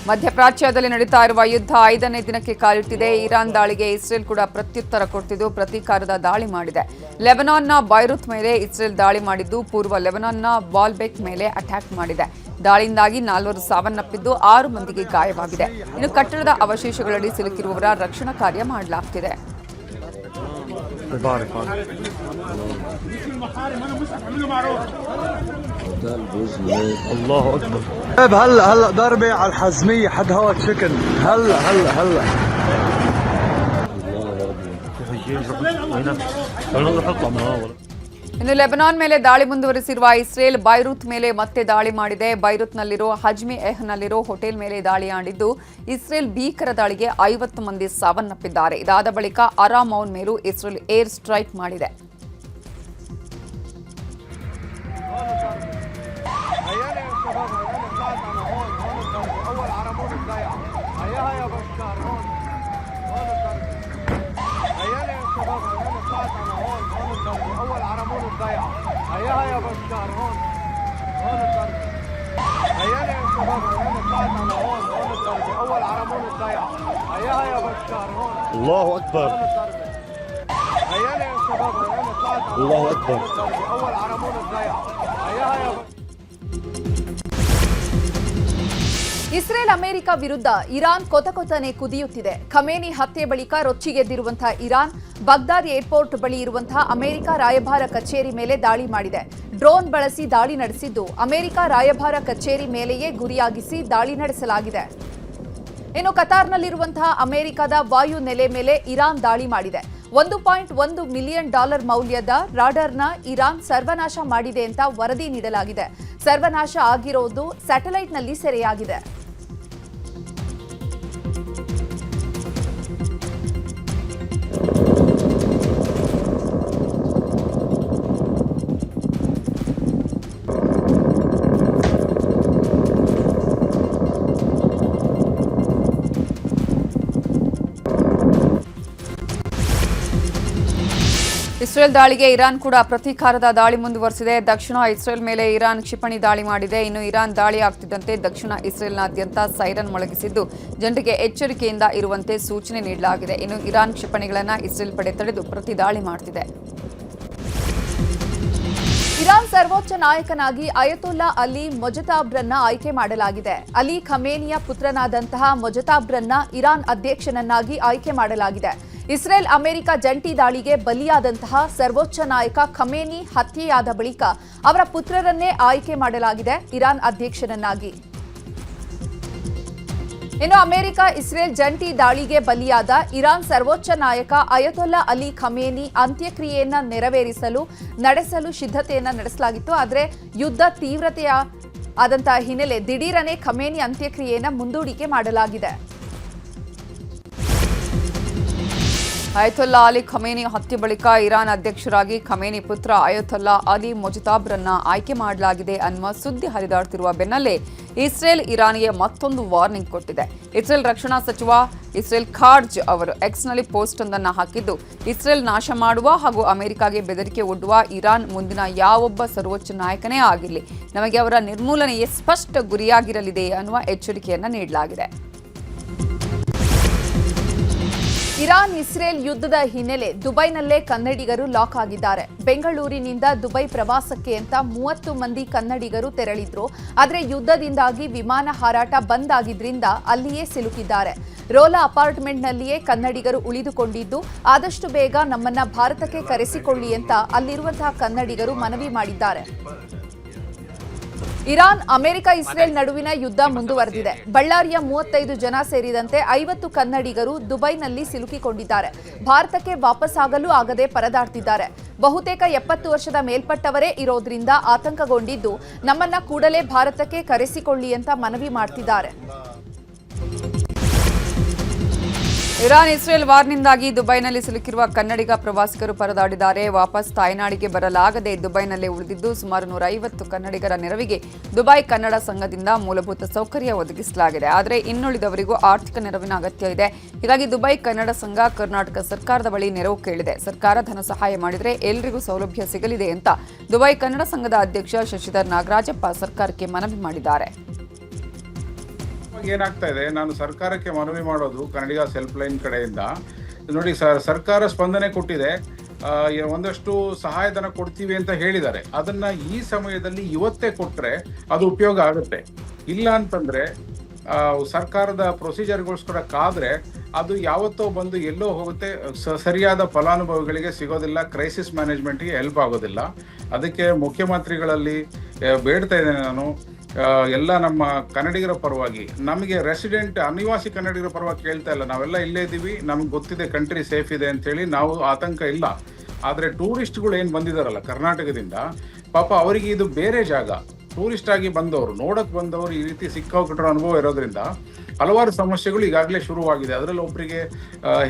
ಮಧ್ಯಪ್ರಾಚ್ಯದಲ್ಲಿ ನಡೀತಾ ಇರುವ ಯುದ್ಧ 5ನೇ ದಿನಕ್ಕೆ ಕಾಲಿಟ್ಟಿದೆ. ಇರಾನ್ ದಾಳಿಗೆ ಇಸ್ರೇಲ್ ಕೂಡ ಪ್ರತ್ಯುತ್ತರ ಕೊಟ್ಟಿದ್ದು ಪ್ರತೀಕಾರದ ದಾಳಿ ಮಾಡಿದೆ. ಲೆಬನಾನ್ನ ಬೈರುತ್ ಮೇಲೆ ಇಸ್ರೇಲ್ ದಾಳಿ ಮಾಡಿದ್ದು ಪೂರ್ವ ಲೆಬನಾನ್ನ ಬಾಲ್ಬೆಕ್ ಮೇಲೆ ಅಟ್ಯಾಕ್ ಮಾಡಿದೆ. ದಾಳಿಯಿಂದಾಗಿ 4 ಸಾವನ್ನಪ್ಪಿದ್ದು 6 ಮಂದಿಗೆ ಗಾಯವಾಗಿದೆ. ಇನ್ನು ಕಟ್ಟಡದ ಅವಶೇಷಗಳಡಿ ಸಿಲುಕಿರುವವರ ರಕ್ಷಣಾ ಕಾರ್ಯ ಮಾಡಲಾಗುತ್ತಿದೆ. الله اكبر. هلا ضربه على الحزميه حد هوا تشكن هلا ಇನ್ನು ಲೆಬನಾನ್ ಮೇಲೆ ದಾಳಿ ಮುಂದುವರಿಸಿರುವ ಇಸ್ರೇಲ್ ಬೈರುತ್ ಮೇಲೆ ಮತ್ತೆ ದಾಳಿ ಮಾಡಿದೆ. ಬೈರುತ್ನಲ್ಲಿರೋ ಹಜ್ಮಿ ಎಹ್ನಲ್ಲಿರೋ ಹೋಟೆಲ್ ಮೇಲೆ ದಾಳಿ ಮಾಡಿದ್ದು ಇಸ್ರೇಲ್ ಭೀಕರ ದಾಳಿಗೆ 50 ಮಂದಿ ಸಾವನ್ನಪ್ಪಿದ್ದಾರೆ. ಇದಾದ ಬಳಿಕ ಅರಾಮೌನ್ ಮೇಲೂ ಇಸ್ರೇಲ್ ಏರ್ ಸ್ಟ್ರೈಕ್ ಮಾಡಿದೆ. الله اكبر. الله اكبر. ಇಸ್ರೇಲ್ ಅಮೆರಿಕ ವಿರುದ್ಧ ಇರಾನ್ ಕೊತಕೊತನೆ ಕುದಿಯುತ್ತಿದೆ. ಖಮೇನಿ ಹತ್ಯೆ ಬಳಿಕ ರೊಚ್ಚಿಗೆದ್ದಿರುವಂತಹ ಇರಾನ್ ಬಾಗ್ದಾದ್ ಏರ್ಪೋರ್ಟ್ ಬಳಿ ಇರುವಂತಹ ಅಮೆರಿಕ ರಾಯಭಾರ ಕಚೇರಿ ಮೇಲೆ ದಾಳಿ ಮಾಡಿದೆ. ಡ್ರೋನ್ ಬಳಸಿ ದಾಳಿ ನಡೆಸಿದ್ದು ಅಮೆರಿಕ ರಾಯಭಾರ ಕಚೇರಿ ಮೇಲೆಯೇ ಗುರಿಯಾಗಿಸಿ ದಾಳಿ ನಡೆಸಲಾಗಿದೆ. ಇನ್ನು ಕತಾರ್ನಲ್ಲಿರುವಂತಹ ಅಮೆರಿಕದ ವಾಯು ನೆಲೆ ಮೇಲೆ ಇರಾನ್ ದಾಳಿ ಮಾಡಿದೆ. $1.1 ಮಿಲಿಯನ್ ಮೌಲ್ಯದ ರಾಡರ್ನ ಇರಾನ್ ಸರ್ವನಾಶ ಮಾಡಿದೆ ಅಂತ ವರದಿ ನೀಡಲಾಗಿದೆ. ಸರ್ವನಾಶ ಆಗಿರೋದು ಸ್ಯಾಟಲೈಟ್ನಲ್ಲಿ ಸೆರೆಯಾಗಿದೆ. ಇಸ್ರೇಲ್ ದಾಳಿಗೆ ಇರಾನ್ ಕೂಡ ಪ್ರತೀಕಾರದ ದಾಳಿ ಮುಂದುವರೆಸಿದೆ. ದಕ್ಷಿಣ ಇಸ್ರೇಲ್ ಮೇಲೆ ಇರಾನ್ ಕ್ಷಿಪಣಿ ದಾಳಿ ಮಾಡಿದೆ. ಇನ್ನು ಇರಾನ್ ದಾಳಿ ಆಗ್ತಿದ್ದಂತೆ ದಕ್ಷಿಣ ಇಸ್ರೇಲ್ನಾದ್ಯಂತ ಸೈರನ್ ಮೊಳಗಿಸಿದ್ದು ಜನರಿಗೆ ಎಚ್ಚರಿಕೆಯಿಂದ ಇರುವಂತೆ ಸೂಚನೆ ನೀಡಲಾಗಿದೆ. ಇನ್ನು ಇರಾನ್ ಕ್ಷಿಪಣಿಗಳನ್ನು ಇಸ್ರೇಲ್ ಪಡೆ ತಡೆದು ಪ್ರತಿ ದಾಳಿ ಮಾಡುತ್ತಿದೆ. ಇರಾನ್ ಸರ್ವೋಚ್ಚ ನಾಯಕನಾಗಿ ಅಯತೊಲ್ಲಾ ಅಲಿ ಮೊಜತಾಬ್ರನ್ನ ಆಯ್ಕೆ ಮಾಡಲಾಗಿದೆ. ಅಲಿ ಖಮೇನಿಯ ಪುತ್ರನಾದಂತಹ ಮೊಜತಾಬ್ರನ್ನ ಇರಾನ್ ಅಧ್ಯಕ್ಷನನ್ನಾಗಿ ಆಯ್ಕೆ ಮಾಡಲಾಗಿದೆ. ಇಸ್ರೇಲ್ ಅಮೆರಿಕ ಜಂಟಿ ದಾಳಿಗೆ ಬಲಿಯಾದಂತಹ ಸರ್ವೋಚ್ಚ ನಾಯಕ ಖಮೇನಿ ಹತ್ಯೆಯಾದ ಬಳಿಕ ಅವರ ಪುತ್ರರನ್ನೇ ಆಯ್ಕೆ ಮಾಡಲಾಗಿದೆ ಇರಾನ್ ಅಧ್ಯಕ್ಷನನ್ನಾಗಿ. ಇನ್ನು ಅಮೆರಿಕ ಇಸ್ರೇಲ್ ಜಂಟಿ ದಾಳಿಗೆ ಬಲಿಯಾದ ಇರಾನ್ ಸರ್ವೋಚ್ಚ ನಾಯಕ ಅಯತೊಲ್ಲಾ ಅಲಿ ಖಮೇನಿ ಅಂತ್ಯಕ್ರಿಯೆಯನ್ನ ನಡೆಸಲು ಸಿದ್ಧತೆಯನ್ನ ನಡೆಸಲಾಗಿತ್ತು. ಆದರೆ ಯುದ್ಧ ತೀವ್ರತೆಯ ಆದಂತಹ ಹಿನ್ನೆಲೆ ದಿಢೀರನೆ ಖಮೇನಿ ಅಂತ್ಯಕ್ರಿಯೆಯನ್ನ ಮುಂದೂಡಿಕೆ ಮಾಡಲಾಗಿದೆ. ಅಯತೊಲ್ಲಾ ಅಲಿ ಖಮೇನಿ ಹತ್ಯೆ ಬಳಿಕ ಇರಾನ್ ಅಧ್ಯಕ್ಷರಾಗಿ ಖಮೇನಿ ಪುತ್ರ ಅಯತೊಲ್ಲಾ ಅಲಿ ಮೊಜತಾಬ್ರನ್ನ ಆಯ್ಕೆ ಮಾಡಲಾಗಿದೆ ಅನ್ನುವ ಸುದ್ದಿ ಹರಿದಾಡ್ತಿರುವ ಬೆನ್ನಲ್ಲೇ ಇಸ್ರೇಲ್ ಇರಾನ್ಗೆ ಮತ್ತೊಂದು ವಾರ್ನಿಂಗ್ ಕೊಟ್ಟಿದೆ. ಇಸ್ರೇಲ್ ರಕ್ಷಣಾ ಸಚಿವ ಇಸ್ರೇಲ್ ಖಾರ್ಜ್ ಅವರು ಎಕ್ಸ್ನಲ್ಲಿ ಪೋಸ್ಟ್ ಒಂದನ್ನು ಹಾಕಿದ್ದು ಇಸ್ರೇಲ್ ನಾಶ ಮಾಡುವ ಹಾಗೂ ಅಮೆರಿಕಾಗೆ ಬೆದರಿಕೆ ಒಡ್ಡುವ ಇರಾನ್ ಮುಂದಿನ ಯಾವೊಬ್ಬ ಸರ್ವೋಚ್ಚ ನಾಯಕನೇ ಆಗಿರಲಿ ನಮಗೆ ಅವರ ನಿರ್ಮೂಲನೆಯೇ ಸ್ಪಷ್ಟ ಗುರಿಯಾಗಿರಲಿದೆ ಅನ್ನುವ ಎಚ್ಚರಿಕೆಯನ್ನ ನೀಡಲಾಗಿದೆ. ಇರಾನ್ ಇಸ್ರೇಲ್ ಯುದ್ಧದ ಹಿನ್ನೆಲೆ ದುಬೈನಲ್ಲೇ ಕನ್ನಡಿಗರು ಲಾಕ್ ಆಗಿದ್ದಾರೆ. ಬೆಂಗಳೂರಿನಿಂದ ದುಬೈ ಪ್ರವಾಸಕ್ಕೆ ಅಂತ 30 ಮಂದಿ ಕನ್ನಡಿಗರು ತೆರಳಿದ್ರು. ಆದರೆ ಯುದ್ಧದಿಂದಾಗಿ ವಿಮಾನ ಹಾರಾಟ ಬಂದ್ ಆಗಿದ್ರಿಂದ ಅಲ್ಲಿಯೇ ಸಿಲುಕಿದ್ದಾರೆ. ರೋಲಾ ಅಪಾರ್ಟ್ಮೆಂಟ್ನಲ್ಲಿಯೇ ಕನ್ನಡಿಗರು ಉಳಿದುಕೊಂಡಿದ್ದು ಆದಷ್ಟು ಬೇಗ ನಮ್ಮನ್ನ ಭಾರತಕ್ಕೆ ಕರೆಸಿಕೊಳ್ಳಿ ಅಂತ ಅಲ್ಲಿರುವಂತಹ ಕನ್ನಡಿಗರು ಮನವಿ ಮಾಡಿದ್ದಾರೆ. ಇರಾನ್ ಅಮೆರಿಕ ಇಸ್ರೇಲ್ ನಡುವಿನ ಯುದ್ಧ ಮುಂದುವರೆದಿದೆ. ಬಳ್ಳಾರಿಯ 35 ಜನ ಸೇರಿದಂತೆ 50 ಕನ್ನಡಿಗರು ದುಬೈನಲ್ಲಿ ಸಿಲುಕಿಕೊಂಡಿದ್ದಾರೆ. ಭಾರತಕ್ಕೆ ವಾಪಸ್ಸಾಗಲು ಆಗದೆ ಪರದಾಡ್ತಿದ್ದಾರೆ. ಬಹುತೇಕ 70 ವರ್ಷದ ಮೇಲ್ಪಟ್ಟವರೇ ಇರೋದ್ರಿಂದ ಆತಂಕಗೊಂಡಿದ್ದು ನಮ್ಮನ್ನ ಕೂಡಲೇ ಭಾರತಕ್ಕೆ ಕರೆಸಿಕೊಳ್ಳಿ ಅಂತ ಮನವಿ ಮಾಡ್ತಿದ್ದಾರೆ. ಇರಾನ್ ಇಸ್ರೇಲ್ ವಾರ್ನಿಂದಾಗಿ ದುಬೈನಲ್ಲಿ ಸಿಲುಕಿರುವ ಕನ್ನಡಿಗ ಪ್ರವಾಸಿಗರು ಪರದಾಡಿದ್ದಾರೆ. ವಾಪಸ್ ತಾಯ್ನಾಡಿಗೆ ಬರಲಾಗದೆ ದುಬೈನಲ್ಲೇ ಉಳಿದಿದ್ದು ಸುಮಾರು 150 ಕನ್ನಡಿಗರ ನೆರವಿಗೆ ದುಬೈ ಕನ್ನಡ ಸಂಘದಿಂದ ಮೂಲಭೂತ ಸೌಕರ್ಯ ಒದಗಿಸಲಾಗಿದೆ. ಆದರೆ ಇನ್ನುಳಿದವರಿಗೂ ಆರ್ಥಿಕ ನೆರವಿನ ಅಗತ್ಯ ಇದೆ. ಹೀಗಾಗಿ ದುಬೈ ಕನ್ನಡ ಸಂಘ ಕರ್ನಾಟಕ ಸರ್ಕಾರದ ಬಳಿ ನೆರವು ಕೇಳಿದೆ. ಸರ್ಕಾರ ಧನ ಸಹಾಯ ಮಾಡಿದರೆ ಎಲ್ಲರಿಗೂ ಸೌಲಭ್ಯ ಸಿಗಲಿದೆ ಅಂತ ದುಬೈ ಕನ್ನಡ ಸಂಘದ ಅಧ್ಯಕ್ಷ ಶಶಿಧರ್ ನಾಗರಾಜಪ್ಪ ಸರ್ಕಾರಕ್ಕೆ ಮನವಿ ಮಾಡಿದ್ದಾರೆ. ಏನಾಗ್ತಾ ಇದೆ, ನಾನು ಸರ್ಕಾರಕ್ಕೆ ಮನವಿ ಮಾಡೋದು ಕನ್ನಡಿಗ ಹೆಲ್ಪ್ ಲೈನ್ ಕಡೆಯಿಂದ ನೋಡಿ ಸರ್ಕಾರ ಸ್ಪಂದನೆ ಕೊಟ್ಟಿದೆ, ಒಂದಷ್ಟು ಸಹಾಯಧನ ಕೊಡ್ತೀವಿ ಅಂತ ಹೇಳಿದ್ದಾರೆ. ಅದನ್ನ ಈ ಸಮಯದಲ್ಲಿ ಇವತ್ತೇ ಕೊಟ್ರೆ ಅದು ಉಪಯೋಗ ಆಗುತ್ತೆ. ಇಲ್ಲ ಅಂತಂದ್ರೆ ಸರ್ಕಾರದ ಪ್ರೊಸೀಜರ್ಗೋಸ್ಕರ ಕಾದ್ರೆ ಅದು ಯಾವತ್ತೋ ಬಂದು ಎಲ್ಲೋ ಹೋಗುತ್ತೆ, ಸರಿಯಾದ ಫಲಾನುಭವಿಗಳಿಗೆ ಸಿಗೋದಿಲ್ಲ, ಕ್ರೈಸಿಸ್ ಮ್ಯಾನೇಜ್ಮೆಂಟ್ಗೆ ಹೆಲ್ಪ್ ಆಗೋದಿಲ್ಲ. ಅದಕ್ಕೆ ಮುಖ್ಯಮಂತ್ರಿಗಳಲ್ಲಿ ಬೇಡ್ತಾ ಇದ್ದೇನೆ ನಾನು, ಎಲ್ಲ ನಮ್ಮ ಕನ್ನಡಿಗರ ಪರವಾಗಿ, ನಮಗೆ ರೆಸಿಡೆಂಟ್ ಅನಿವಾಸಿ ಕನ್ನಡಿಗರ ಪರವಾಗಿ ಕೇಳ್ತಾ ಇಲ್ಲ, ನಾವೆಲ್ಲ ಇಲ್ಲೇ ಇದ್ದೀವಿ, ನಮ್ಗೆ ಗೊತ್ತಿದೆ ಕಂಟ್ರಿ ಸೇಫ್ ಇದೆ ಅಂತೇಳಿ, ನಾವು ಆತಂಕ ಇಲ್ಲ. ಆದರೆ ಟೂರಿಸ್ಟ್ಗಳು ಏನು ಬಂದಿದಾರಲ್ಲ ಕರ್ನಾಟಕದಿಂದ, ಪಾಪ ಅವರಿಗೆ ಇದು ಬೇರೆ ಜಾಗ, ಟೂರಿಸ್ಟ್ ಆಗಿ ಬಂದವರು, ನೋಡಕ್ ಬಂದವರು ಈ ರೀತಿ ಸಿಕ್ಕಾಪಟ್ಟೆ ಅನುಭವ ಇರೋದ್ರಿಂದ ಹಲವಾರು ಸಮಸ್ಯೆಗಳು ಈಗಾಗಲೇ ಶುರುವಾಗಿದೆ. ಅದರಲ್ಲಿ ಒಬ್ಬರಿಗೆ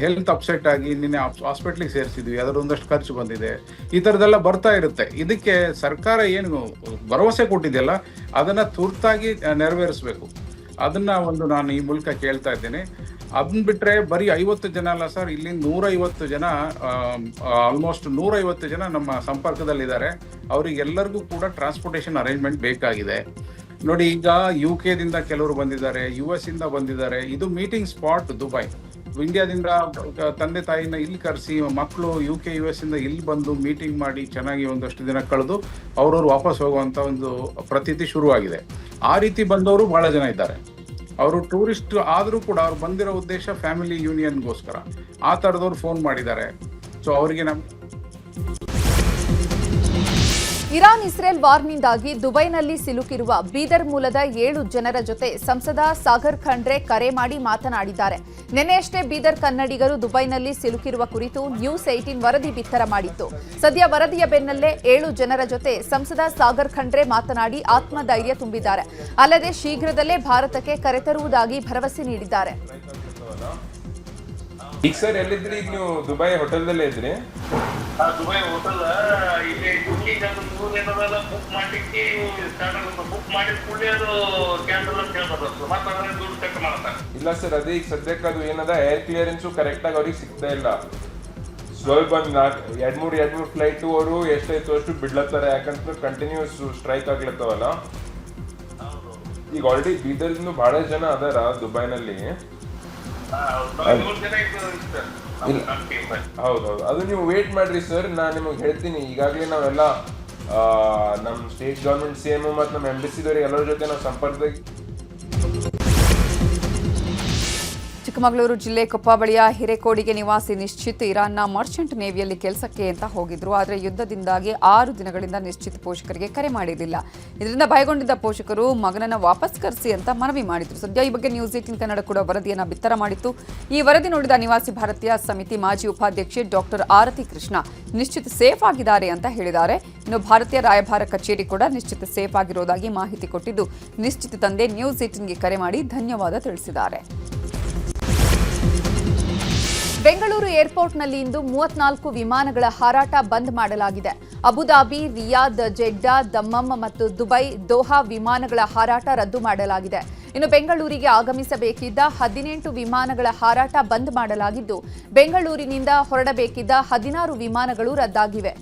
ಹೆಲ್ತ್ ಅಪ್ಸೆಟ್ ಆಗಿ ನಿನ್ನೆ ಹಾಸ್ಪಿಟ್ಲಿಗೆ ಸೇರಿಸಿದ್ವಿ, ಅದರ ಒಂದಷ್ಟು ಖರ್ಚು ಬಂದಿದೆ, ಈ ಥರದ್ದೆಲ್ಲ ಬರ್ತಾ ಇರುತ್ತೆ. ಇದಕ್ಕೆ ಸರ್ಕಾರ ಏನು ಭರವಸೆ ಕೊಟ್ಟಿದೆಯಲ್ಲ ಅದನ್ನ ತುರ್ತಾಗಿ ನೆರವೇರಿಸಬೇಕು. ಅದನ್ನ ನಾನು ಈ ಮೂಲಕ ಕೇಳ್ತಾ ಇದ್ದೇನೆ. ಅದನ್ನ ಬಿಟ್ರೆ ಬರೀ 50 ಜನ ಅಲ್ಲ ಸರ್, ಇಲ್ಲಿ 150 ಜನ, ಆಲ್ಮೋಸ್ಟ್ 150 ಜನ ನಮ್ಮ ಸಂಪರ್ಕದಲ್ಲಿದ್ದಾರೆ. ಅವರಿಗೆಲ್ಲರಿಗೂ ಕೂಡ ಟ್ರಾನ್ಸ್ಪೋರ್ಟೇಷನ್ ಅರೇಂಜ್ಮೆಂಟ್ ಬೇಕಾಗಿದೆ. ನೋಡಿ, ಈಗ UK ದಿಂದ ಕೆಲವರು ಬಂದಿದ್ದಾರೆ, US ಇಂದ ಬಂದಿದ್ದಾರೆ. ಇದು ಮೀಟಿಂಗ್ ಸ್ಪಾಟ್ ದುಬೈ. ಇಂಡಿಯಾದಿಂದ ತಂದೆ ತಾಯಿನ ಇಲ್ಲಿ ಕರೆಸಿ ಮಕ್ಕಳು UK US ಇಂದ ಇಲ್ಲಿ ಬಂದು ಮೀಟಿಂಗ್ ಮಾಡಿ ಚೆನ್ನಾಗಿ ಒಂದಷ್ಟು ದಿನ ಕಳೆದು ಅವ್ರವ್ರು ವಾಪಸ್ ಹೋಗುವಂತ ಒಂದು ಪ್ರತೀತಿ ಶುರುವಾಗಿದೆ. ಆ ರೀತಿ ಬಂದವರು ಬಹಳ ಜನ ಇದ್ದಾರೆ. ಅವರು ಟೂರಿಸ್ಟ್ ಆದರೂ ಕೂಡ ಅವ್ರು ಬಂದಿರೋ ಉದ್ದೇಶ ಫ್ಯಾಮಿಲಿ ಯೂನಿಯನ್ಗೋಸ್ಕರ. ಆ ಥರದವ್ರು ಫೋನ್ ಮಾಡಿದ್ದಾರೆ. ಸೊ ಅವರಿಗೆ ಇರಾನ್ ಇಸ್ರೇಲ್ ವಾರ್ನಿಂದಾಗಿ ದುಬೈನಲ್ಲಿ ಸಿಲುಕಿರುವ ಬೀದರ್ ಮೂಲದ 7 ಜನರ ಜೊತೆ ಸಂಸದ ಸಾಗರ್ ಖಂಡ್ರೆ ಕರೆ ಮಾಡಿ ಮಾತನಾಡಿದ್ದಾರೆ. ನಿನ್ನೆಯಷ್ಟೇ ಬೀದರ್ ಕನ್ನಡಿಗರು ದುಬೈನಲ್ಲಿ ಸಿಲುಕಿರುವ ಕುರಿತು ನ್ಯೂಸ್ 18 ವರದಿ ಬಿತ್ತರ ಮಾಡಿತ್ತು. ಸದ್ಯ ವರದಿಯ ಬೆನ್ನಲ್ಲೇ 7 ಜನರ ಜೊತೆ ಸಂಸದ ಸಾಗರ್ ಖಂಡ್ರೆ ಮಾತನಾಡಿ ಆತ್ಮಧೈರ್ಯ ತುಂಬಿದ್ದಾರೆ. ಅಲ್ಲದೆ ಶೀಘ್ರದಲ್ಲೇ ಭಾರತಕ್ಕೆ ಕರೆತರುವುದಾಗಿ ಭರವಸೆ ನೀಡಿದ್ದಾರೆ. ಈಗ ಸರ್ ಎಲ್ಲಿದ್ರಿ? ಈಗ ನೀವು ದುಬೈ ಹೋಟೆಲ್ದಲ್ಲೇ ಇದ್ರಿ? ದುಬೈ ಹೋಟೆಲ್ ಇಲ್ಲಿ ಬುಕ್ಕಿಂಗ್ ಅದು 3 ದಿನದ ಬುಕ್ ಮಾಡ್ಲಿಕ್ಕೆ ಬುಕ್ ಮಾಡಿದ ಕೂಡಲೇ ಅದು ಕ್ಯಾನ್ಸಲ್ ಅಂತ ಹೇಳ್ಬಾರ್ದು, ಮತ್ತೆ ಅದನ್ನ ದುಡ್ಡು ಚೆಕ್ ಮಾಡ್ತಾರೆ. ಇಲ್ಲ ಸರ್, ಅದೇ ಈಗ ಸದ್ಯಕ್ಕೆ ಅದು ಏನದ ಏರ್ ಕ್ಲಿಯರೆನ್ಸು ಕರೆಕ್ಟಾಗಿ ಅವ್ರಿಗೆ ಸಿಗ್ತಾ ಇಲ್ಲ. ಸ್ವಲ್ಪ 2-3 ಫ್ಲೈಟು ಅವರು ಎಷ್ಟಾಯ್ತು ಅಷ್ಟು ಬಿಡ್ಲತ್ತಾರೆ, ಯಾಕಂದ್ರೆ ಕಂಟಿನ್ಯೂಸ್ ಸ್ಟ್ರೈಕ್ ಆಗ್ಲತ್ತವಲ್ಲ. ಈಗ ಆಲ್ರೆಡಿ ಬೀದರ್ದಿಂದ ಬಹಳ ಜನ ಅದಾರ ದುಬೈನಲ್ಲಿ. ಹೌದೌದು, ಅದು ನೀವು ವೇಟ್ ಮಾಡ್ರಿ ಸರ್, ನಾನು ನಿಮಗೆ ಹೇಳ್ತೀನಿ. ಈಗಾಗಲೇ ನಾವೆಲ್ಲ ನಮ್ಮ ಸ್ಟೇಟ್ ಗವರ್ಮೆಂಟ್ CM ಮತ್ತು ನಮ್ಮ ಎಂಬಸಿದವ್ರಿಗೆ ಎಲ್ಲರ ಜೊತೆ ನಾವು ಸಂಪರ್ಕದಾಗ. ಚಿಕ್ಕಮಗಳೂರು ಜಿಲ್ಲೆ ಕೊಪ್ಪ ಬಳಿಯ ಹಿರೇಕೋಡಿಗೆ ನಿವಾಸಿ ನಿಶ್ಚಿತ್ ಇರಾನ್ನ ಮರ್ಚೆಂಟ್ ನೇವಿಯಲ್ಲಿ ಕೆಲಸಕ್ಕೆ ಅಂತ ಹೋಗಿದ್ರು. ಆದರೆ ಯುದ್ಧದಿಂದಾಗಿ 6 ದಿನಗಳಿಂದ ನಿಶ್ಚಿತ್ ಪೋಷಕರಿಗೆ ಕರೆ ಮಾಡಿರಲಿಲ್ಲ. ಇದರಿಂದ ಭಯಗೊಂಡಿದ್ದ ಪೋಷಕರು ಮಗನನ್ನ ವಾಪಸ್ ಕರೆಸಿ ಅಂತ ಮನವಿ ಮಾಡಿದ್ರು. ಸದ್ಯ ಈ ಬಗ್ಗೆ ನ್ಯೂಸ್ 18 ಕನ್ನಡ ಕೂಡ ವರದಿಯನ್ನ ಬಿತ್ತರ ಮಾಡಿತ್ತು. ಈ ವರದಿ ನೋಡಿದ ನಿವಾಸಿ ಭಾರತೀಯ ಸಮಿತಿ ಮಾಜಿ ಉಪಾಧ್ಯಕ್ಷೆ ಡಾಕ್ಟರ್ ಆರತಿ ಕೃಷ್ಣ ನಿಶ್ಚಿತ್ ಸೇಫ್ ಆಗಿದ್ದಾರೆ ಅಂತ ಹೇಳಿದ್ದಾರೆ. ಇನ್ನು ಭಾರತೀಯ ರಾಯಭಾರ ಕಚೇರಿ ಕೂಡ ನಿಶ್ಚಿತ್ ಸೇಫ್ ಆಗಿರೋದಾಗಿ ಮಾಹಿತಿ ಕೊಟ್ಟಿದ್ದು, ನಿಶ್ಚಿತ್ ತಂದೆ ನ್ಯೂಸ್ 18ಗೆ ಕರೆ ಮಾಡಿ ಧನ್ಯವಾದ ತಿಳಿಸಿದ್ದಾರೆ. ಬೆಂಗಳೂರು ಏರ್ಪೋರ್ಟ್ನಲ್ಲಿ ಇಂದು 34 ವಿಮಾನಗಳ ಹಾರಾಟ ಬಂದ್ ಮಾಡಲಾಗಿದೆ. ಅಬುದಾಬಿ, ರಿಯಾದ್, ಜೆಡ್ಡಾ, ದಮ್ಮಮ್ ಮತ್ತು ದುಬೈ, ದೋಹಾ ವಿಮಾನಗಳ ಹಾರಾಟ ರದ್ದು ಮಾಡಲಾಗಿದೆ. ಇನ್ನು ಬೆಂಗಳೂರಿಗೆ ಆಗಮಿಸಬೇಕಿದ್ದ 18 ವಿಮಾನಗಳ ಹಾರಾಟ ಬಂದ್ ಮಾಡಲಾಗಿದ್ದು, ಬೆಂಗಳೂರಿನಿಂದ ಹೊರಡಬೇಕಿದ್ದ 16 ವಿಮಾನಗಳು ರದ್ದಾಗಿವೆ.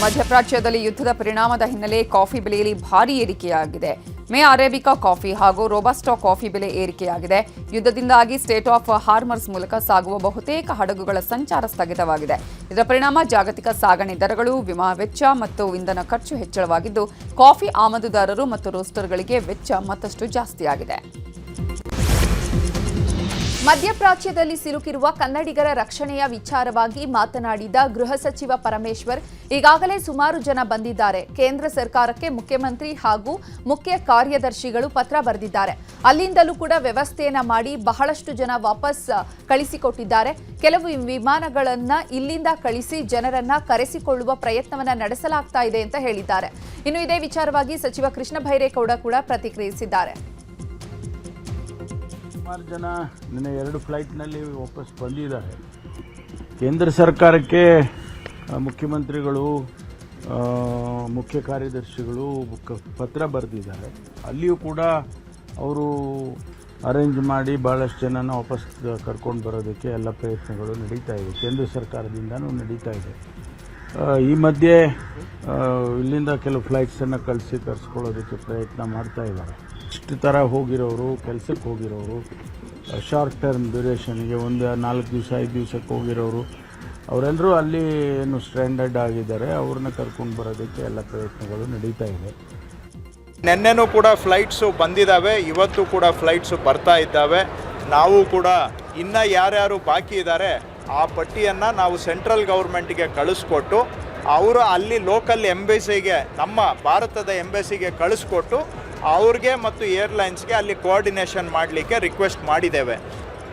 ಮಧ್ಯಪ್ರಾಚ್ಯದಲ್ಲಿ ಯುದ್ಧದ ಪರಿಣಾಮದ ಹಿನ್ನೆಲೆ ಕಾಫಿ ಬೆಲೆಯಲ್ಲಿ ಭಾರೀ ಏರಿಕೆಯಾಗಿದೆ. ಮೇ ಅರೇಬಿಕಾ ಕಾಫಿ ಹಾಗೂ ರೋಬಸ್ಟಾ ಕಾಫಿ ಬೆಲೆ ಏರಿಕೆಯಾಗಿದೆ. ಯುದ್ಧದಿಂದಾಗಿ ಸ್ಟೇಟ್ ಆಫ್ ಹಾರ್ಮರ್ಸ್ ಮೂಲಕ ಸಾಗುವ ಬಹುತೇಕ ಹಡಗುಗಳ ಸಂಚಾರ ಸ್ಥಗಿತವಾಗಿದೆ. ಇದರ ಪರಿಣಾಮ ಜಾಗತಿಕ ಸಾಗಣೆ ದರಗಳು, ವಿಮಾ ವೆಚ್ಚ ಮತ್ತು ಇಂಧನ ಖರ್ಚು ಹೆಚ್ಚಳವಾಗಿದ್ದು, ಕಾಫಿ ಆಮದುದಾರರು ಮತ್ತು ರೋಸ್ಟರ್ಗಳಿಗೆ ವೆಚ್ಚ ಮತ್ತಷ್ಟು ಜಾಸ್ತಿಯಾಗಿದೆ. ಮಧ್ಯಪ್ರಾಚ್ಯದಲ್ಲಿ ಸಿಲುಕಿರುವ ಕನ್ನಡಿಗರ ರಕ್ಷಣೆಯ ವಿಚಾರವಾಗಿ ಮಾತನಾಡಿದ ಗೃಹ ಸಚಿವ ಪರಮೇಶ್ವರ್, ಈಗಾಗಲೇ ಸುಮಾರು ಜನ ಬಂದಿದ್ದಾರೆ. ಕೇಂದ್ರ ಸರ್ಕಾರಕ್ಕೆ ಮುಖ್ಯಮಂತ್ರಿ ಹಾಗೂ ಮುಖ್ಯ ಕಾರ್ಯದರ್ಶಿಗಳು ಪತ್ರ ಬರೆದಿದ್ದಾರೆ. ಅಲ್ಲಿಂದಲೂ ಕೂಡ ವ್ಯವಸ್ಥೆಯನ್ನ ಮಾಡಿ ಬಹಳಷ್ಟು ಜನ ವಾಪಸ್ ಕಳಿಸಿಕೊಟ್ಟಿದ್ದಾರೆ. ಕೆಲವು ವಿಮಾನಗಳನ್ನ ಇಲ್ಲಿಂದ ಕಳಿಸಿ ಜನರನ್ನ ಕರೆಸಿಕೊಳ್ಳುವ ಪ್ರಯತ್ನವನ್ನ ನಡೆಸಲಾಗ್ತಾ ಇದೆ ಅಂತ ಹೇಳಿದ್ದಾರೆ. ಇನ್ನು ಇದೇ ವಿಚಾರವಾಗಿ ಸಚಿವ ಕೃಷ್ಣ ಬೈರೇಗೌಡ ಕೂಡ ಪ್ರತಿಕ್ರಿಯಿಸಿದ್ದಾರೆ. ಸುಮಾರು ಜನ ನಿನ್ನೆ 2 ಫ್ಲೈಟ್ನಲ್ಲಿ ವಾಪಸ್ ಬಂದಿದ್ದಾರೆ. ಕೇಂದ್ರ ಸರ್ಕಾರಕ್ಕೆ ಮುಖ್ಯಮಂತ್ರಿಗಳು, ಮುಖ್ಯ ಕಾರ್ಯದರ್ಶಿಗಳು ಪತ್ರ ಬರೆದಿದ್ದಾರೆ. ಅಲ್ಲಿಯೂ ಕೂಡ ಅವರು ಅರೇಂಜ್ ಮಾಡಿ ಭಾಳಷ್ಟು ಜನನ ವಾಪಸ್ ಕರ್ಕೊಂಡು ಬರೋದಕ್ಕೆ ಎಲ್ಲ ಪ್ರಯತ್ನಗಳು ನಡೀತಾ ಇವೆ. ಕೇಂದ್ರ ಸರ್ಕಾರದಿಂದನೂ ನಡೀತಾ ಇದೆ. ಈ ಮಧ್ಯೆ ಇಲ್ಲಿಂದ ಕೆಲವು ಫ್ಲೈಟ್ಸನ್ನು ಕರೆಸ್ಕೊಳ್ಳೋದಕ್ಕೆ ಪ್ರಯತ್ನ ಮಾಡ್ತಾ ಇದ್ದಾರೆ. ಇಷ್ಟು ಥರ ಹೋಗಿರೋರು, ಕೆಲಸಕ್ಕೆ ಹೋಗಿರೋರು, ಶಾರ್ಟ್ ಟರ್ಮ್ ಡ್ಯೂರೇಷನ್ಗೆ ಒಂದು 4 ದಿವಸ 5 ದಿವಸಕ್ಕೆ ಹೋಗಿರೋರು ಅವರೆಲ್ಲರೂ ಅಲ್ಲಿ ಏನು ಸ್ಟ್ಯಾಂಡರ್ಡ್ ಆಗಿದ್ದಾರೆ, ಅವ್ರನ್ನ ಕರ್ಕೊಂಡು ಬರೋದಕ್ಕೆ ಎಲ್ಲ ಪ್ರಯತ್ನಗಳು ನಡೀತಾ ಇದೆ. ನಿನ್ನೆನೂ ಕೂಡ ಫ್ಲೈಟ್ಸು ಬಂದಿದ್ದಾವೆ, ಇವತ್ತು ಕೂಡ ಫ್ಲೈಟ್ಸು ಬರ್ತಾ ಇದ್ದಾವೆ. ನಾವು ಕೂಡ ಇನ್ನು ಯಾರ್ಯಾರು ಬಾಕಿ ಇದ್ದಾರೆ ಆ ಪಟ್ಟಿಯನ್ನು ನಾವು ಸೆಂಟ್ರಲ್ ಗೌರ್ಮೆಂಟಿಗೆ ಕಳಿಸ್ಕೊಟ್ಟು ಅವರು ಅಲ್ಲಿ ಲೋಕಲ್ ಎಂಬಸಿಗೆ, ನಮ್ಮ ಭಾರತದ ಎಂಬಸಿಗೆ ಕಳಿಸ್ಕೊಟ್ಟು ಅವ್ರಿಗೆ ಮತ್ತು ಏರ್ಲೈನ್ಸ್ಗೆ ಅಲ್ಲಿ ಕೋಆರ್ಡಿನೇಷನ್ ಮಾಡಲಿಕ್ಕೆ ರಿಕ್ವೆಸ್ಟ್ ಮಾಡಿದ್ದೇವೆ.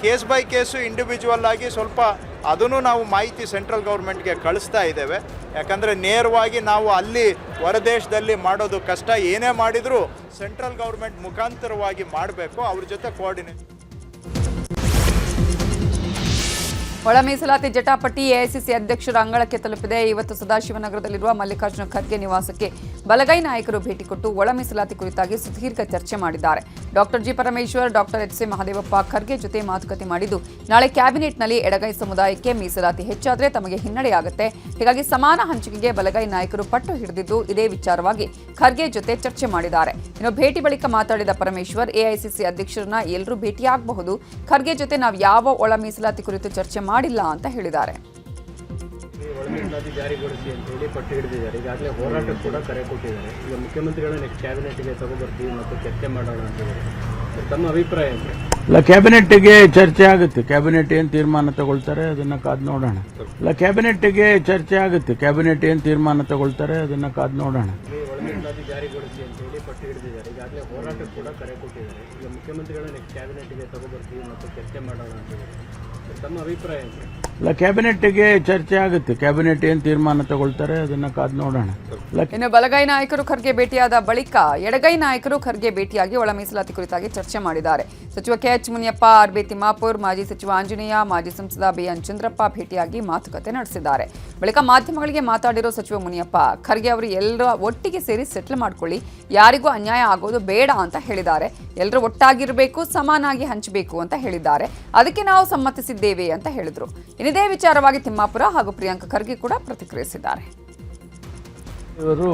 ಕೇಸ್ ಬೈ ಕೇಸು ಇಂಡಿವಿಜುವಲ್ ಆಗಿ ಸ್ವಲ್ಪ ಅದನ್ನು ನಾವು ಮಾಹಿತಿ ಸೆಂಟ್ರಲ್ ಗೌರ್ಮೆಂಟ್ಗೆ ಕಳಿಸ್ತಾ ಇದ್ದೇವೆ. ಯಾಕಂದರೆ ನೇರವಾಗಿ ನಾವು ಅಲ್ಲಿ ಹೊರದೇಶದಲ್ಲಿ ಮಾಡೋದು ಕಷ್ಟ. ಏನೇ ಮಾಡಿದರೂ ಸೆಂಟ್ರಲ್ ಗೌರ್ಮೆಂಟ್ ಮುಖಾಂತರವಾಗಿ ಮಾಡಬೇಕು, ಅವ್ರ ಜೊತೆ ಕೋಆರ್ಡಿನೇಟ್. ಒಳ ಮೀಸಲಾತಿ ಜಟಾಪಟಿ ಎಐಸಿಸಿ ಅಧ್ಯಕ್ಷರ ಅಂಗಳಕ್ಕೆ ತಲುಪಿದೆ. ಇವತ್ತು ಸದಾಶಿವನಗರದಲ್ಲಿರುವ ಮಲ್ಲಿಕಾರ್ಜುನ ಖರ್ಗೆ ನಿವಾಸಕ್ಕೆ ಬಲಗೈ ನಾಯಕರು ಭೇಟಿ ಕೊಟ್ಟು ಒಳ ಮೀಸಲಾತಿ ಕುರಿತಾಗಿ ಸುದೀರ್ಘ ಚರ್ಚೆ ಮಾಡಿದ್ದಾರೆ. Doctor G Parameshwar, doctor H C Mahadevappa Kharge ಜೊತೆ ಮಾತುಕತೆ ಮಾಡಿದ್ದು, ನಾಳೆ ಕ್ಯಾಬಿನೆಟ್ನಲ್ಲಿ ಎಡಗೈ ಸಮುದಾಯಕ್ಕೆ ಮೀಸಲಾತಿ ಹೆಚ್ಚಾದರೆ ತಮಗೆ ಹಿನ್ನಡೆಯಾಗುತ್ತೆ, ಹೀಗಾಗಿ ಸಮಾನ ಹಂಚಿಕೆಗೆ ಬಲಗೈ ನಾಯಕರು ಪಟ್ಟು ಹಿಡಿದಿದ್ದು, ಇದೇ ವಿಚಾರವಾಗಿ ಖರ್ಗೆ ಜೊತೆ ಚರ್ಚೆ ಮಾಡಿದ್ದಾರೆ. ಇನ್ನು ಭೇಟಿ ಬಳಿಕ ಮಾತಾಡಿದ ಪರಮೇಶ್ವರ್, ಎಐಸಿಸಿ ಅಧ್ಯಕ್ಷರನ್ನ ಎಲ್ಲರೂ ಭೇಟಿಯಾಗಬಹುದು, ಖರ್ಗೆ ಜೊತೆ ನಾವು ಯಾವ ಒಳ ಮೀಸಲಾತಿ ಕುರಿತು ಚರ್ಚೆ ಮಾಡಿಲ್ಲ ಅಂತ ಹೇಳಿದ್ದಾರೆ. ಮೀಸಲಾತಿ ಜಾರಿಗೊಳಿಸಿ ಅಂತ ಹೇಳಿ ಪಟ್ಟು ಹಿಡಿದಿದ್ದಾರೆ. ಈಗಾಗಲೇ ಹೋರಾಟಕ್ಕೆ ಕೂಡ ಕರೆ ಕೊಟ್ಟಿದ್ದಾರೆ. ಈಗ ಮುಖ್ಯಮಂತ್ರಿಗಳನ್ನ ನೆಕ್ಸ್ಟ್ ಕ್ಯಾಬಿನೆಟ್ಗೆ ತಗೊಂಡ್ಬರ್ತೀವಿ ಮತ್ತು ಚರ್ಚೆ ಮಾಡೋಣ ಅಂತ ಹೇಳಿದ್ದಾರೆ. ತಮ್ಮ ಅಭಿಪ್ರಾಯ ಏನು? ಇಲ್ಲ, ಕ್ಯಾಬಿನೆಟ್ಗೆ ಚರ್ಚೆ ಆಗುತ್ತೆ. ಕ್ಯಾಬಿನೆಟ್ ಏನು ತೀರ್ಮಾನ ತಗೊಳ್ತಾರೆ ಅದನ್ನ ಕಾದು ನೋಡೋಣ. ಇಲ್ಲ, ಕ್ಯಾಬಿನೆಟ್ಗೆ ಚರ್ಚೆ ಆಗುತ್ತೆ. ಕ್ಯಾಬಿನೆಟ್ ಏನು ತೀರ್ಮಾನ ತಗೊಳ್ತಾರೆ ಅದನ್ನ ಕಾದು ನೋಡೋಣ. ಮೀಸಲಾತಿ ಜಾರಿಗೊಳಿಸಿ ಅಂತ ಹೇಳಿ ಪಟ್ಟು ಹಿಡಿದಿದ್ದಾರೆ. ಈಗಾಗಲೇ ಹೋರಾಟಕ್ಕೆ ಕೂಡ ಕರೆ ಕೊಟ್ಟಿದ್ದಾರೆ. ಈಗ ಮುಖ್ಯಮಂತ್ರಿಗಳನ್ನ ನೆಕ್ಸ್ಟ್ ಕ್ಯಾಬಿನೆಟ್ಗೆ ತಗೊಂಡ್ಬರ್ತೀವಿ ಮತ್ತು ಚರ್ಚೆ ಮಾಡೋಣ ಅಂತ ಹೇಳಿದ್ದಾರೆ. ತಮ್ಮ ಅಭಿಪ್ರಾಯ ಏನು? ಇಲ್ಲ, ಕ್ಯಾಬಿನೆಟ್ಗೆ ಚರ್ಚೆ ಆಗುತ್ತೆ. ಕ್ಯಾಬಿನೆಟ್ ಏನು ತೀರ್ಮಾನ ತಗೊಳ್ತಾರೆ ಅದನ್ನ ಕಾದು ನೋಡೋಣ. ಇನ್ನು ಬಲಗೈ ನಾಯಕರು ಖರ್ಗೆ ಭೇಟಿಯಾದ ಬಳಿಕ ಎಡಗೈ ನಾಯಕರು ಖರ್ಗೆ ಭೇಟಿಯಾಗಿ ಒಳ ಮೀಸಲಾತಿ ಕುರಿತಾಗಿ ಚರ್ಚೆ ಮಾಡಿದ್ದಾರೆ. ಸಚಿವ ಕೆಎಚ್ ಮುನಿಯಪ್ಪ, ಆರ್ಬಿ ತಿಮ್ಮಾಪುರ್, ಮಾಜಿ ಸಚಿವ ಆಂಜನೇಯ, ಮಾಜಿ ಸಂಸದ ಬಿಎನ್ ಚಂದ್ರಪ್ಪ ಭೇಟಿಯಾಗಿ ಮಾತುಕತೆ ನಡೆಸಿದ್ದಾರೆ. ಬಳಿಕ ಮಾಧ್ಯಮಗಳಿಗೆ ಮಾತಾಡಿರೋ ಸಚಿವ ಮುನಿಯಪ್ಪ, ಖರ್ಗೆ ಅವರು ಎಲ್ಲರೂ ಒಟ್ಟಿಗೆ ಸೇರಿ ಸೆಟ್ಲ್ ಮಾಡ್ಕೊಳ್ಳಿ, ಯಾರಿಗೂ ಅನ್ಯಾಯ ಆಗೋದು ಬೇಡ ಅಂತ ಹೇಳಿದ್ದಾರೆ. ಎಲ್ಲರೂ ಒಟ್ಟಾಗಿರಬೇಕು, ಸಮಾನಾಗಿ ಹಂಚಬೇಕು ಅಂತ ಹೇಳಿದ್ದಾರೆ. ಅದಕ್ಕೆ ನಾವು ಸಮ್ಮತಿಸಿದ್ದೇವೆ ಅಂತ ಹೇಳಿದ್ರು. ಇದೇ ವಿಚಾರವಾಗಿ ತಿಮ್ಮಾಪುರ ಹಾಗೂ ಪ್ರಿಯಾಂಕ ಖರ್ಗೆ ಕೂಡ ಪ್ರತಿಕ್ರಿಯಿಸಿದ್ದಾರೆ. ಇವರು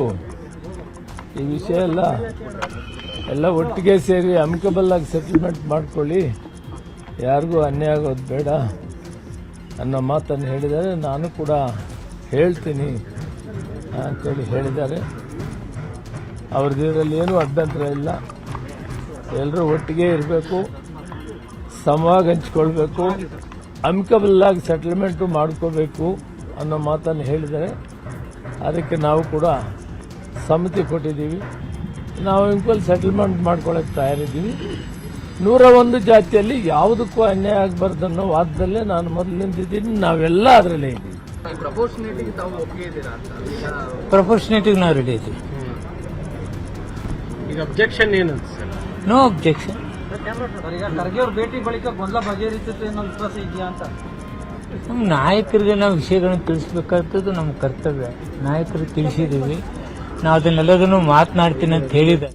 ಈ ವಿಷಯ ಎಲ್ಲ ಒಟ್ಟಿಗೆ ಸೇರಿ ಅಮಿಕಬಲ್ ಆಗಿ ಸೆಟಲ್ಮೆಂಟ್ ಮಾಡ್ಕೊಳ್ಳಿ, ಯಾರಿಗೂ ಅನ್ಯಾಯ ಆಗೋದು ಬೇಡ ಅನ್ನೋ ಮಾತನ್ನು ಹೇಳಿದ್ದಾರೆ. ನಾನು ಕೂಡ ಹೇಳ್ತೀನಿ ಅಂತೇಳಿ ಹೇಳಿದ್ದಾರೆ. ಅವ್ರದ್ದು ಇದರಲ್ಲಿ ಏನೂ ಅಭ್ಯಂತರ ಇಲ್ಲ. ಎಲ್ಲರೂ ಒಟ್ಟಿಗೆ ಇರಬೇಕು, ಸಮವಾಗಿ ಹಂಚ್ಕೊಳ್ಬೇಕು, ಅಮಿಕಬಲ್ ಆಗಿ ಸೆಟಲ್ಮೆಂಟು ಮಾಡ್ಕೋಬೇಕು ಅನ್ನೋ ಮಾತನ್ನು ಹೇಳಿದ್ದಾರೆ. ಅದಕ್ಕೆ ನಾವು ಕೂಡ ಸಮ್ಮತಿ ಕೊಟ್ಟಿದ್ದೀವಿ. ನಾವು ಇಂಕ್ವಲ್ ಸೆಟಲ್ಮೆಂಟ್ ಮಾಡ್ಕೊಳ್ಳೋಕೆ ತಯಾರಿದ್ದೀವಿ. 101 ಜಾತಿಯಲ್ಲಿ ಯಾವುದಕ್ಕೂ ಅನ್ಯಾಯ ಆಗಬಾರ್ದು ಅನ್ನೋ ವಾದದಲ್ಲೇ ನಾನು ಮೊದಲು ನಿಂತಿದ್ದೀನಿ. ನಾವೆಲ್ಲ ಅದರಲ್ಲೇ ಇದ್ದೀವಿ. ಪ್ರಪೋರ್ಷನೇಟಿಗೆ ನಾವು ರೆಡಿ ಇದ್ದೀವಿ. ಈಗ ಅಬ್ಜೆಕ್ಷನ್ ಏನಂತ? No objection. ಖರ್ಗೆ ಅವ್ರ ಭೇಟಿ ಬಳಿಕ ಗೊಂದಲ ಬಗೆಹರಿಸುತ್ತೆ ಅನ್ನೋ ವಿಶ್ವಾಸ ಇದೆಯಾ ಅಂತ? ನಮ್ಮ ನಾಯಕರಿಗೆ ನಾವು ವಿಷಯಗಳನ್ನು ತಿಳಿಸ್ಬೇಕಾಗ್ತದ್ದು ನಮ್ಮ ಕರ್ತವ್ಯ. ನಾಯಕರಿಗೆ ತಿಳಿಸಿದ್ದೀವಿ, ನಾವು ಅದನ್ನೆಲ್ಲದನ್ನು ಮಾತನಾಡ್ತೀನಿ ಅಂತ ಹೇಳಿದೆ.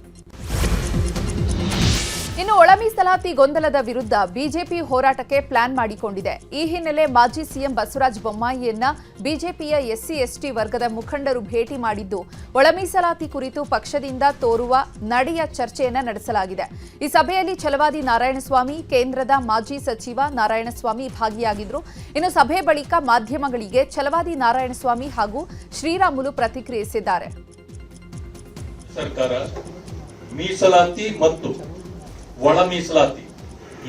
ಇನ್ನು ಒಳ ಮೀಸಲಾತಿ ಗೊಂದಲದ ವಿರುದ್ಧ ಬಿಜೆಪಿ ಹೋರಾಟಕ್ಕೆ ಪ್ಲಾನ್ ಮಾಡಿಕೊಂಡಿದೆ. ಈ ಹಿನ್ನೆಲೆ ಮಾಜಿ ಸಿಎಂ ಬಸವರಾಜ ಬೊಮ್ಮಾಯಿಯನ್ನ ಬಿಜೆಪಿಯ ಎಸ್ಸಿ ಎಸ್ಟಿ ವರ್ಗದ ಮುಖಂಡರು ಭೇಟಿ ಮಾಡಿದ್ದು, ಒಳ ಮೀಸಲಾತಿ ಕುರಿತು ಪಕ್ಷದಿಂದ ತೋರುವ ನಡೆಯ ಚರ್ಚೆಯನ್ನ ನಡೆಸಲಾಗಿದೆ. ಈ ಸಭೆಯಲ್ಲಿ ಛಲವಾದಿ ನಾರಾಯಣಸ್ವಾಮಿ, ಕೇಂದ್ರದ ಮಾಜಿ ಸಚಿವ ನಾರಾಯಣಸ್ವಾಮಿ ಭಾಗಿಯಾಗಿದ್ರು. ಇನ್ನು ಸಭೆ ಬಳಿಕ ಮಾಧ್ಯಮಗಳಿಗೆ ಛಲವಾದಿ ನಾರಾಯಣಸ್ವಾಮಿ ಹಾಗೂ ಶ್ರೀರಾಮುಲು ಪ್ರತಿಕ್ರಿಯಿಸಿದ್ದಾರೆ. ಸರ್ಕಾರ ಮೀಸಲಾತಿ ಮತ್ತು ಒಳ ಮೀಸಲಾತಿ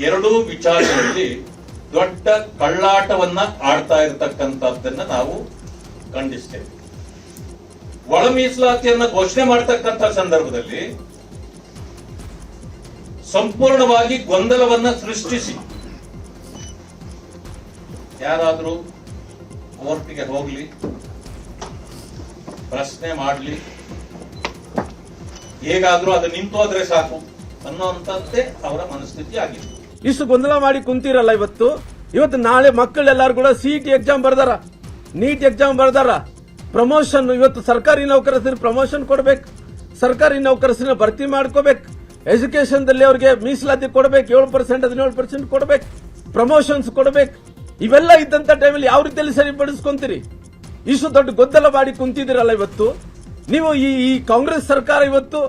ಎರಡೂ ವಿಚಾರಗಳಲ್ಲಿ ದೊಡ್ಡ ಕಳ್ಳಾಟವನ್ನ ಆಡ್ತಾ ಇರತಕ್ಕಂಥದ್ದನ್ನ ನಾವು ಖಂಡಿಸ್ತೇವೆ. ಒಳ ಮೀಸಲಾತಿಯನ್ನ ಘೋಷಣೆ ಮಾಡತಕ್ಕಂಥ ಸಂದರ್ಭದಲ್ಲಿ ಸಂಪೂರ್ಣವಾಗಿ ಗೊಂದಲವನ್ನ ಸೃಷ್ಟಿಸಿ ಯಾರಾದರೂ ಕೋರ್ಟ್ಗೆ ಹೋಗ್ಲಿ, ಪ್ರಶ್ನೆ ಮಾಡಲಿ, ಹೇಗಾದ್ರೂ ಅದು ನಿಂತು ಹೋದ್ರೆ ಸಾಕು ಅನ್ನುವಂಥದ್ದೇ ಅವರ ಮನಸ್ಥಿತಿ ಆಗಿದೆ. ಇಷ್ಟು ಗೊಂದಲ ಮಾಡಿ ಕುಂತಿರಲ್ಲ. ಇವತ್ತು ನಾಳೆ ಮಕ್ಕಳೆಲ್ಲರೂ ಕೂಡ ಸಿಇಟಿ ಎಕ್ಸಾಮ್ ಬರ್ದಾರ, ನೀಟ್ ಎಕ್ಸಾಮ್ ಬರ್ದಾರ. ಪ್ರಮೋಷನ್ ಇವತ್ತು ಸರ್ಕಾರಿ ನೌಕರಸರಿಗೆ ಪ್ರಮೋಷನ್ ಕೊಡ್ಬೇಕು, ಸರ್ಕಾರಿ ನೌಕರಸನ್ನ ಭರ್ತಿ ಮಾಡ್ಕೋಬೇಕು, ಎಜುಕೇಶನ್ ದಲ್ಲಿ ಅವರಿಗೆ ಮೀಸಲಾತಿ ಕೊಡಬೇಕು, 7% 17% ಕೊಡಬೇಕು, ಪ್ರಮೋಷನ್ಸ್ ಕೊಡಬೇಕು. ಇವೆಲ್ಲ ಇದ್ದಂತ ಟೈಮಲ್ಲಿ ಯಾವ ರೀತಿಯಲ್ಲಿ ಸರಿಪಡಿಸ್ಕೊಂತೀರಿ? ಇಷ್ಟು ದೊಡ್ಡ ಗೊಂದಲ ಮಾಡಿ ಕುಂತಿದ್ದೀರಲ್ಲ ಇವತ್ತು ನೀವು. ಈ ಕಾಂಗ್ರೆಸ್ ಸರ್ಕಾರ ಇವತ್ತು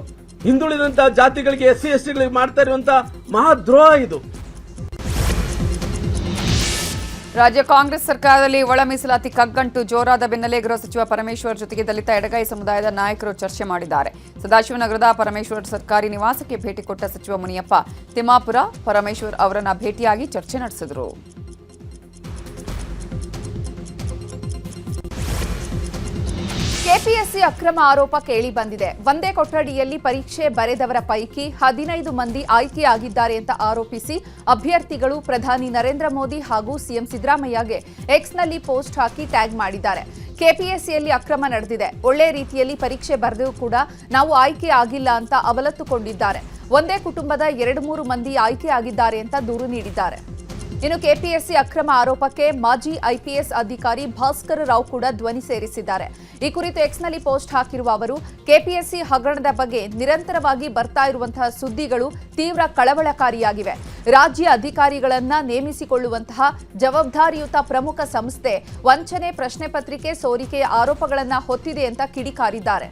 ಹಿಂದುಳಿದಂತಹ ಜಾತಿಗಳಿಗೆ SC STಗಳಿಗೆ ಮಾಡ್ತಾ ಇರುವಂತಹ ಮಹಾದ್ರೋಹ ಇದು. ರಾಜ್ಯ ಕಾಂಗ್ರೆಸ್ ಸರ್ಕಾರದಲ್ಲಿ ಒಳ ಮೀಸಲಾತಿ ಕಗ್ಗಂಟು ಜೋರಾದ ಬೆನ್ನಲ್ಲೇ ಗೃಹ ಸಚಿವ ಪರಮೇಶ್ವರ್ ಜೊತೆಗೆ ದಲಿತ ಎಡಗೈ ಸಮುದಾಯದ ನಾಯಕರು ಚರ್ಚೆ ಮಾಡಿದ್ದಾರೆ. ಸದಾಶಿವನಗರದ ಪರಮೇಶ್ವರ್ ಸರ್ಕಾರಿ ನಿವಾಸಕ್ಕೆ ಭೇಟಿ ಕೊಟ್ಟ ಸಚಿವ ಮುನಿಯಪ್ಪ ತಿಮ್ಮಾಪುರ ಪರಮೇಶ್ವರ್ ಅವರನ್ನ ಭೇಟಿಯಾಗಿ ಚರ್ಚೆ ನಡೆಸಿದರು. ಕೆಪಿಎಸ್ಸಿ ಅಕ್ರಮ ಆರೋಪ ಕೇಳಿ ಬಂದಿದೆ. ಒಂದೇ ಕೊಠಡಿಯಲ್ಲಿ ಪರೀಕ್ಷೆ ಬರೆದವರ ಪೈಕಿ 15 ಮಂದಿ ಆಯ್ಕೆಯಾಗಿದ್ದಾರೆ ಅಂತ ಆರೋಪಿಸಿ ಅಭ್ಯರ್ಥಿಗಳು ಪ್ರಧಾನಿ ನರೇಂದ್ರ ಮೋದಿ ಹಾಗೂ ಸಿಎಂ ಸಿದ್ದರಾಮಯ್ಯಗೆ ಎಕ್ಸ್ನಲ್ಲಿ ಪೋಸ್ಟ್ ಹಾಕಿ ಟ್ಯಾಗ್ ಮಾಡಿದ್ದಾರೆ. ಕೆಪಿಎಸ್ಸಿಯಲ್ಲಿ ಅಕ್ರಮ ನಡೆದಿದೆ, ಒಳ್ಳೆ ರೀತಿಯಲ್ಲಿ ಪರೀಕ್ಷೆ ಬರೆದರೂ ಕೂಡ ನಾವು ಆಯ್ಕೆ ಆಗಿಲ್ಲ ಅಂತ ಅವಲತ್ತುಕೊಂಡಿದ್ದಾರೆ. ಒಂದೇ ಕುಟುಂಬದ 2-3 ಮಂದಿ ಆಯ್ಕೆಯಾಗಿದ್ದಾರೆ ಅಂತ ದೂರು ನೀಡಿದ್ದಾರೆ. ಇನ್ನು ಕೆಪಿಎಸ್ಸಿ ಅಕ್ರಮ ಆರೋಪಕ್ಕೆ ಮಾಜಿ ಐಪಿಎಸ್ ಅಧಿಕಾರಿ ಭಾಸ್ಕರ ರಾವ್ ಕೂಡ ಧ್ವನಿ ಸೇರಿಸಿದ್ದಾರೆ. ಈ ಕುರಿತು ಎಕ್ಸ್ನಲ್ಲಿ ಪೋಸ್ಟ್ ಹಾಕಿರುವ ಅವರು, ಕೆಪಿಎಸ್ಸಿ ಹಗರಣದ ಬಗ್ಗೆ ನಿರಂತರವಾಗಿ ಬರ್ತಾ ಇರುವಂತಹ ಸುದ್ದಿಗಳು ತೀವ್ರ ಕಳವಳಕಾರಿಯಾಗಿವೆ. ರಾಜ್ಯ ಅಧಿಕಾರಿಗಳನ್ನ ನೇಮಿಸಿಕೊಳ್ಳುವಂತಹ ಜವಾಬ್ದಾರಿಯುತ ಪ್ರಮುಖ ಸಂಸ್ಥೆ ವಂಚನೆ, ಪ್ರಶ್ನೆ ಪತ್ರಿಕೆ ಸೋರಿಕೆಯ ಆರೋಪಗಳನ್ನ ಹೊತ್ತಿದೆ ಅಂತ ಕಿಡಿಕಾರಿದ್ದಾರೆ.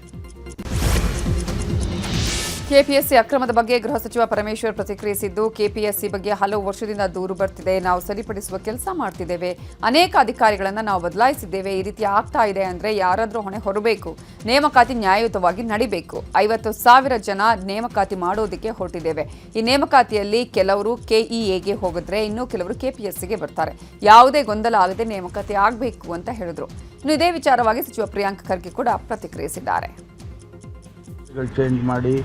ಕೆಪಿಎಸ್ಸಿ ಅಕ್ರಮದ ಬಗ್ಗೆ ಗೃಹ ಸಚಿವ ಪರಮೇಶ್ವರ್ ಪ್ರತಿಕ್ರಿಯಿಸಿದ್ದು, ಕೆಪಿಎಸ್ಸಿ ಬಗ್ಗೆ ಹಲವು ವರ್ಷದಿಂದ ದೂರು ಬರ್ತಿದೆ, ನಾವು ಸರಿಪಡಿಸುವ ಕೆಲಸ ಮಾಡ್ತಿದ್ದೇವೆ, ಅನೇಕ ಅಧಿಕಾರಿಗಳನ್ನು ನಾವು ಬದಲಾಯಿಸಿದ್ದೇವೆ. ಈ ರೀತಿ ಆಗ್ತಾ ಇದೆ ಅಂದರೆ ಯಾರಾದರೂ ಹೊಣೆ ಹೊರಬೇಕು, ನೇಮಕಾತಿ ನ್ಯಾಯಯುತವಾಗಿ ನಡಿಬೇಕು. 50,000 ಜನ ನೇಮಕಾತಿ ಮಾಡೋದಕ್ಕೆ ಹೊರಟಿದ್ದೇವೆ. ಈ ನೇಮಕಾತಿಯಲ್ಲಿ ಕೆಲವರು ಕೆಇಎಗೆ ಹೋಗಿದ್ರೆ ಇನ್ನು ಕೆಲವರು ಕೆಪಿಎಸ್ಸಿಗೆ ಬರ್ತಾರೆ. ಯಾವುದೇ ಗೊಂದಲ ಆಗದೆ ನೇಮಕಾತಿ ಆಗಬೇಕು ಅಂತ ಹೇಳಿದ್ರು. ಇನ್ನು ಇದೇ ವಿಚಾರವಾಗಿ ಸಚಿವ ಪ್ರಿಯಾಂಕ್ ಖರ್ಗೆ ಕೂಡ ಪ್ರತಿಕ್ರಿಯಿಸಿದ್ದಾರೆ. ಚೇಂಜ್ ಮಾಡಿ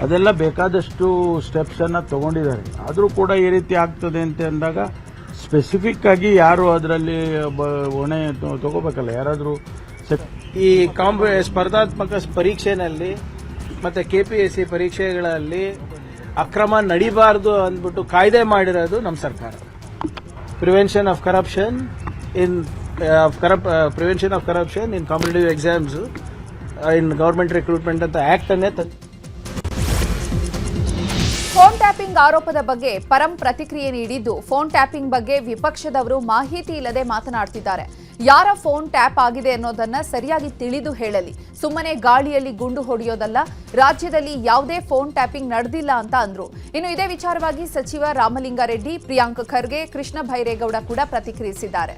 ಅದೆಲ್ಲ ಬೇಕಾದಷ್ಟು ಸ್ಟೆಪ್ಸನ್ನು ತಗೊಂಡಿದ್ದಾರೆ. ಆದರೂ ಕೂಡ ಈ ರೀತಿ ಆಗ್ತದೆ ಅಂತ ಅಂದಾಗ ಸ್ಪೆಸಿಫಿಕ್ ಆಗಿ ಯಾರು ಅದರಲ್ಲಿ ಹೊಣೆ ತಗೋಬೇಕಲ್ಲ, ಯಾರಾದರೂ ಈ ಸ್ಪರ್ಧಾತ್ಮಕ ಪರೀಕ್ಷೆನಲ್ಲಿ ಮತ್ತು KPSC ಪರೀಕ್ಷೆಗಳಲ್ಲಿ ಅಕ್ರಮ ನಡಿಬಾರ್ದು ಅಂದ್ಬಿಟ್ಟು ಕಾಯ್ದೆ ಮಾಡಿರೋದು ನಮ್ಮ ಸರ್ಕಾರ. Prevention of corruption in competitive exams in government recruitment ಅಂತ ಆಕ್ಟ್ ಅನ್ನೇ ಫೋನ್ ಟ್ಯಾಪಿಂಗ್ ಆರೋಪದ ಬಗ್ಗೆ ಪರಂ ಪ್ರತಿಕ್ರಿಯೆ ನೀಡಿದ್ದು, ಫೋನ್ ಟ್ಯಾಪಿಂಗ್ ಬಗ್ಗೆ ವಿಪಕ್ಷದವರು ಮಾಹಿತಿ ಇಲ್ಲದೆ ಮಾತನಾಡ್ತಿದ್ದಾರೆ. ಯಾರ ಫೋನ್ ಟ್ಯಾಪ್ ಆಗಿದೆ ಅನ್ನೋದನ್ನ ಸರಿಯಾಗಿ ತಿಳಿದು ಹೇಳಲಿ, ಸುಮ್ಮನೆ ಗಾಳಿಯಲ್ಲಿ ಗುಂಡು ಹೊಡೆಯೋದಲ್ಲ. ರಾಜ್ಯದಲ್ಲಿ ಯಾವುದೇ ಫೋನ್ ಟ್ಯಾಪಿಂಗ್ ನಡೆದಿಲ್ಲ ಅಂತ ಅಂದ್ರು. ಇನ್ನು ಇದೇ ವಿಚಾರವಾಗಿ ಸಚಿವ ರಾಮಲಿಂಗಾರೆಡ್ಡಿ, ಪ್ರಿಯಾಂಕ್ ಖರ್ಗೆ, ಕೃಷ್ಣ ಭೈರೇಗೌಡ ಕೂಡ ಪ್ರತಿಕ್ರಿಯಿಸಿದ್ದಾರೆ.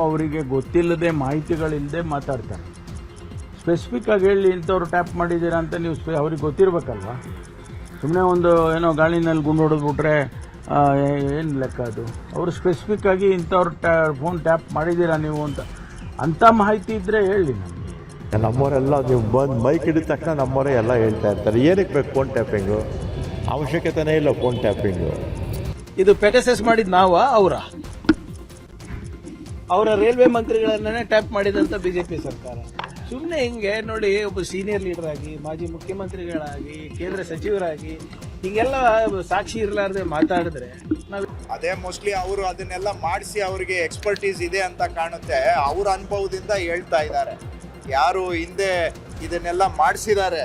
ಅವರಿಗೆ ಗೊತ್ತಿಲ್ಲದೆ ಮಾಹಿತಿಗಳಿಲ್ಲದೆ ಮಾತಾಡ್ತಾರೆ. ಸ್ಪೆಸಿಫಿಕ್ ಆಗಿ ಹೇಳಿ ಇಂಥವ್ರು ಟ್ಯಾಪ್ ಮಾಡಿದ್ದೀರಾ ಅಂತ ನೀವು ಅವ್ರಿಗೆ ಗೊತ್ತಿರಬೇಕಲ್ವಾ. ಸುಮ್ಮನೆ ಒಂದು ಏನೋ ಗಾಳಿನಲ್ಲಿ ಗುಂಡು ಹೊಡೆದ್ಬಿಟ್ರೆ ಏನು ಲೆಕ್ಕ ಅದು? ಅವರು ಸ್ಪೆಸಿಫಿಕ್ ಆಗಿ ಇಂಥವ್ರು ಫೋನ್ ಟ್ಯಾಪ್ ಮಾಡಿದ್ದೀರಾ ನೀವು ಅಂತ ಮಾಹಿತಿ ಇದ್ದರೆ ಹೇಳಿ ನಮಗೆ. ನಮ್ಮವರೆಲ್ಲ ನೀವು ಬಂದು ಮೈಕ್ ಹಿಡಿದ ತಕ್ಷಣ ನಮ್ಮವರೇ ಎಲ್ಲ ಹೇಳ್ತಾ ಇರ್ತಾರೆ, ಏನಕ್ಕೆ ಬೇಕು ಫೋನ್ ಟ್ಯಾಪಿಂಗು? ಅವಶ್ಯಕತೆನೇ ಇಲ್ಲ ಫೋನ್ ಟ್ಯಾಪಿಂಗು. ಇದು ಪೆಗಾಸಸ್ ಮಾಡಿದ್ ಅವರ ರೈಲ್ವೆ ಮಂತ್ರಿಗಳನ್ನೇ ಟ್ಯಾಪ್ ಮಾಡಿದಂತ ಬಿಜೆಪಿ ಸರ್ಕಾರ. ಸುಮ್ಮನೆ ಹಿಂಗೆ ನೋಡಿ, ಒಬ್ಬ ಸೀನಿಯರ್ ಲೀಡರ್ ಆಗಿ, ಮಾಜಿ ಮುಖ್ಯಮಂತ್ರಿಗಳಾಗಿ, ಕೇಂದ್ರ ಸಚಿವರಾಗಿ ಹಿಂಗೆಲ್ಲ ಸಾಕ್ಷಿ ಇರಲಾರ್ದೆ ಮಾತಾಡಿದ್ರೆ ಅದೇ ಮೋಸ್ಟ್ಲಿ ಅವರು ಅದನ್ನೆಲ್ಲ ಮಾಡಿಸಿ ಅವರಿಗೆ ಎಕ್ಸ್ಪರ್ಟೀಸ್ ಇದೆ ಅಂತ ಕಾಣುತ್ತೆ. ಅವ್ರ ಅನುಭವದಿಂದ ಹೇಳ್ತಾ ಇದ್ದಾರೆ, ಯಾರು ಹಿಂದೆ ಇದನ್ನೆಲ್ಲ ಮಾಡಿಸಿದ್ದಾರೆ.